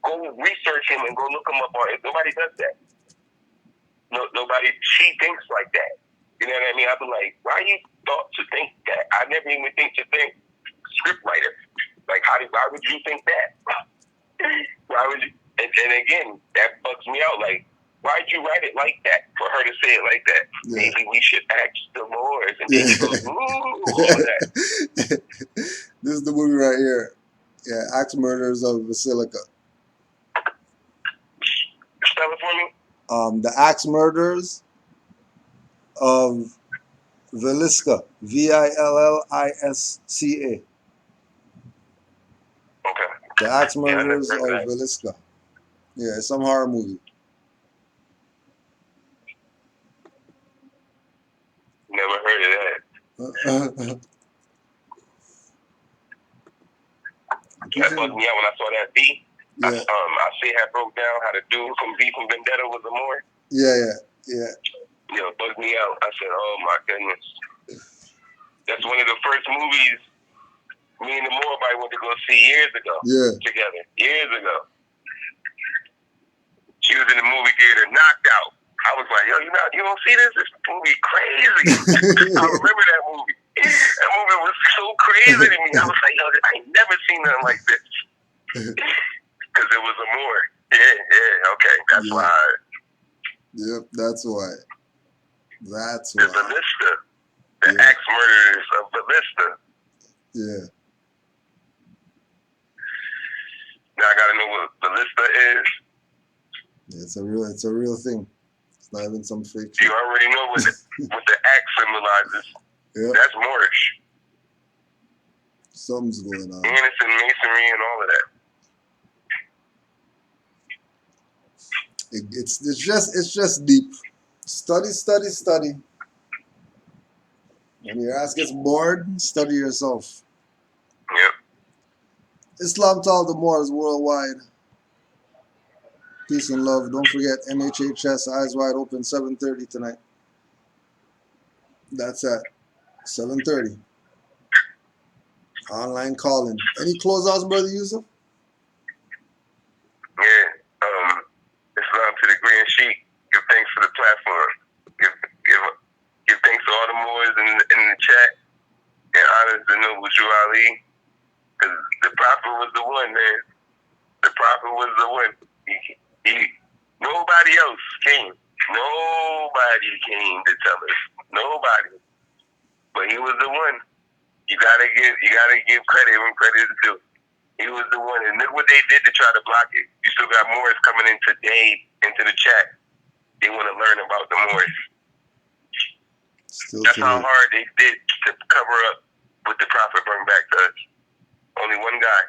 Go research him and go look him up on it. Nobody does that. Nobody, she thinks like that. You know what I mean? I'd be like, why you thought to think that? I never even think to think script writer. Like, why would you think that? Why would you? And again, that bugs me out. Like, why'd you write it like that for her to say it like that? Yeah. Maybe we should ask the Lord. And then he goes, ooh, all that. This is the movie right here. Yeah, Axe Murders of Basilica. Spell it for me. The Axe Murders of Villisca. Villisca. Okay. The Axe Murders of Villisca. Yeah, it's some horror movie. Never heard of that. That bugged me out when I saw that V. Yeah. I see how broke down how the dude from V from Vendetta was a Moor. Yeah. You know, it bugged me out. I said, oh my goodness. That's one of the first movies me and the Moorbite went to go see years ago. Yeah. Together. Years ago. She was in the movie theater, knocked out. I was like, yo, you don't see this? This movie crazy. I remember that movie. That movie was so crazy to me. I was like, yo, I ain't never seen nothing like this. Because it was a Moor. Yeah, okay. That's why. Yep, that's why. The Ballista. The Axe Murders of Ballista. Yeah. Now I gotta know what Ballista is. Yeah, it's a real thing. It's not even some fake shit. You already know what the axe symbolizes. Yep. That's Moorish. Something's going on. Anderson masonry and all of that. It's just deep. Study. When your ass gets bored, study yourself. Yep. Islam to all the Moors worldwide. Peace and love. Don't forget MHHS Eyes Wide Open 7:30 tonight. That's at 7:30. Online calling. Any closeouts, Brother Yusuf? Yeah. Islam to the Green Sheik. Give thanks for the platform. Give thanks to all the Moors in the chat. And honors the noble Jew Ali. Because the Prophet was the one, man. The Prophet was the one. Nobody else came. Nobody came to tell us. Nobody. But he was the one. You gotta give credit when credit is due. He was the one. And look what they did to try to block it. You still got Moors coming in today into the chat. They want to learn about the Moors. That's how hard they did to cover up what the Prophet brought back to us. Only one guy.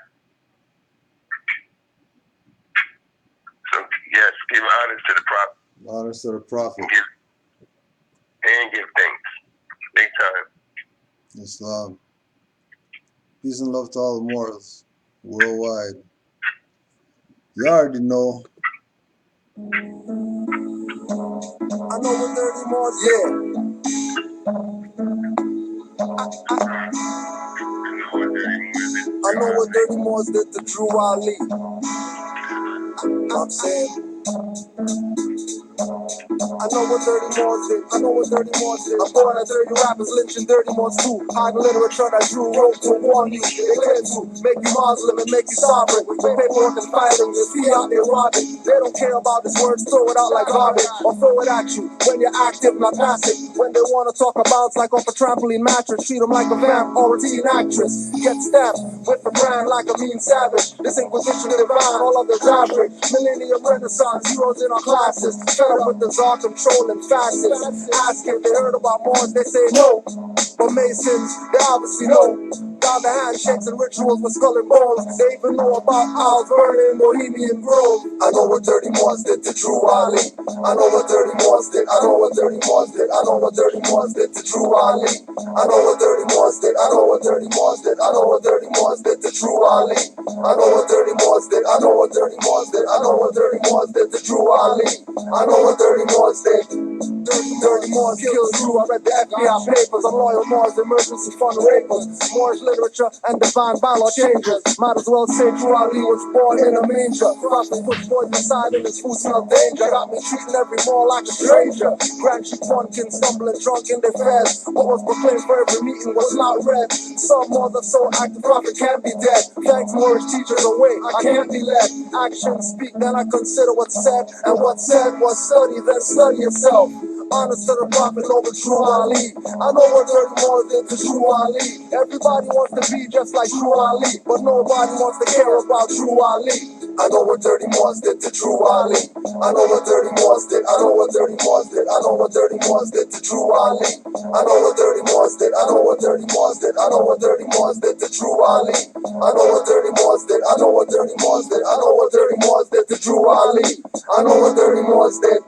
So, yes, give honors to the Prophet. Honors to the Prophet. And give thanks. Big time. Islam. Peace and love to all the Moors worldwide. You already know. I know what 30 Moors, yeah. I know what 30 Moors did to Drew Ali. I'm saying. I know what 30 Moors did. I'm going at 30 rappers lynching 30 Moors too. Hide literature that Drew wrote to warn you. They claim to make you Muslim and make you sovereign. With paperwork and fighting, you see out there robbing. They don't care about his words, throw it out like garbage. Or throw it at you when you're active, not passive. When they want to talk about like off a trampoline mattress, treat them like a vamp or a teen actress. Get stabbed with a brand like a mean savage. This Inquisition divine, all of the average. Millennium Renaissance, heroes in our classes. Fed up with the czar controlling fascists. Ask if they heard about Moors, they say no. But Masons, they obviously know. Down the handshakes and rituals with skull and bones. They even know about owls burning Bohemian Grove. I know what 30 Moors did to Drew Ali. I know what 30 Moors did. I know what 30 Moors did. I know what 30 Moors did to Drew Ali. I know what 30 Moors did. I know what 30 Moors did. I know what 30 Moors did to Drew Ali. I know what 30 Moors did. I know what 30 Moors did. I know what 30 Moors did to Drew Ali. I know what 30 Moors did. 30 Dirty Moors killed Drew. I read the FBI papers on loyal Moors, emergency fund rapers. Moorish literature and divine bylaw changes. Might as well say Drew Ali was born in a manger. Prophet put forth inside and his food smelled danger. Got me treating every Moor like a stranger. Grand Chief Punkin stumbling drunk in their feds. What was proclaimed for every meeting was not read. Some Moors are so active, prophet can't be dead. Thanks Moorish teachers away, I can't be led. Actions speak, then I consider what's said. And what's said was study, then study yourself. Honest to the prophet over True Ali. I know what dirty more than to True Ali. Everybody wants to be just like True Ali, but nobody wants to care about True Ali. I know what dirty Moors did to True Ali. I know what dirty Moors did. I know what dirty Moors did. I know what dirty Moors did to True Ali. I know what dirty Moors did. I know what dirty Moors did. I know what dirty Moors did to True Ali. I know what dirty Moors did. I know what dirty Moors did. I know what dirty Moors did to True Ali. I know what dirty Moors did.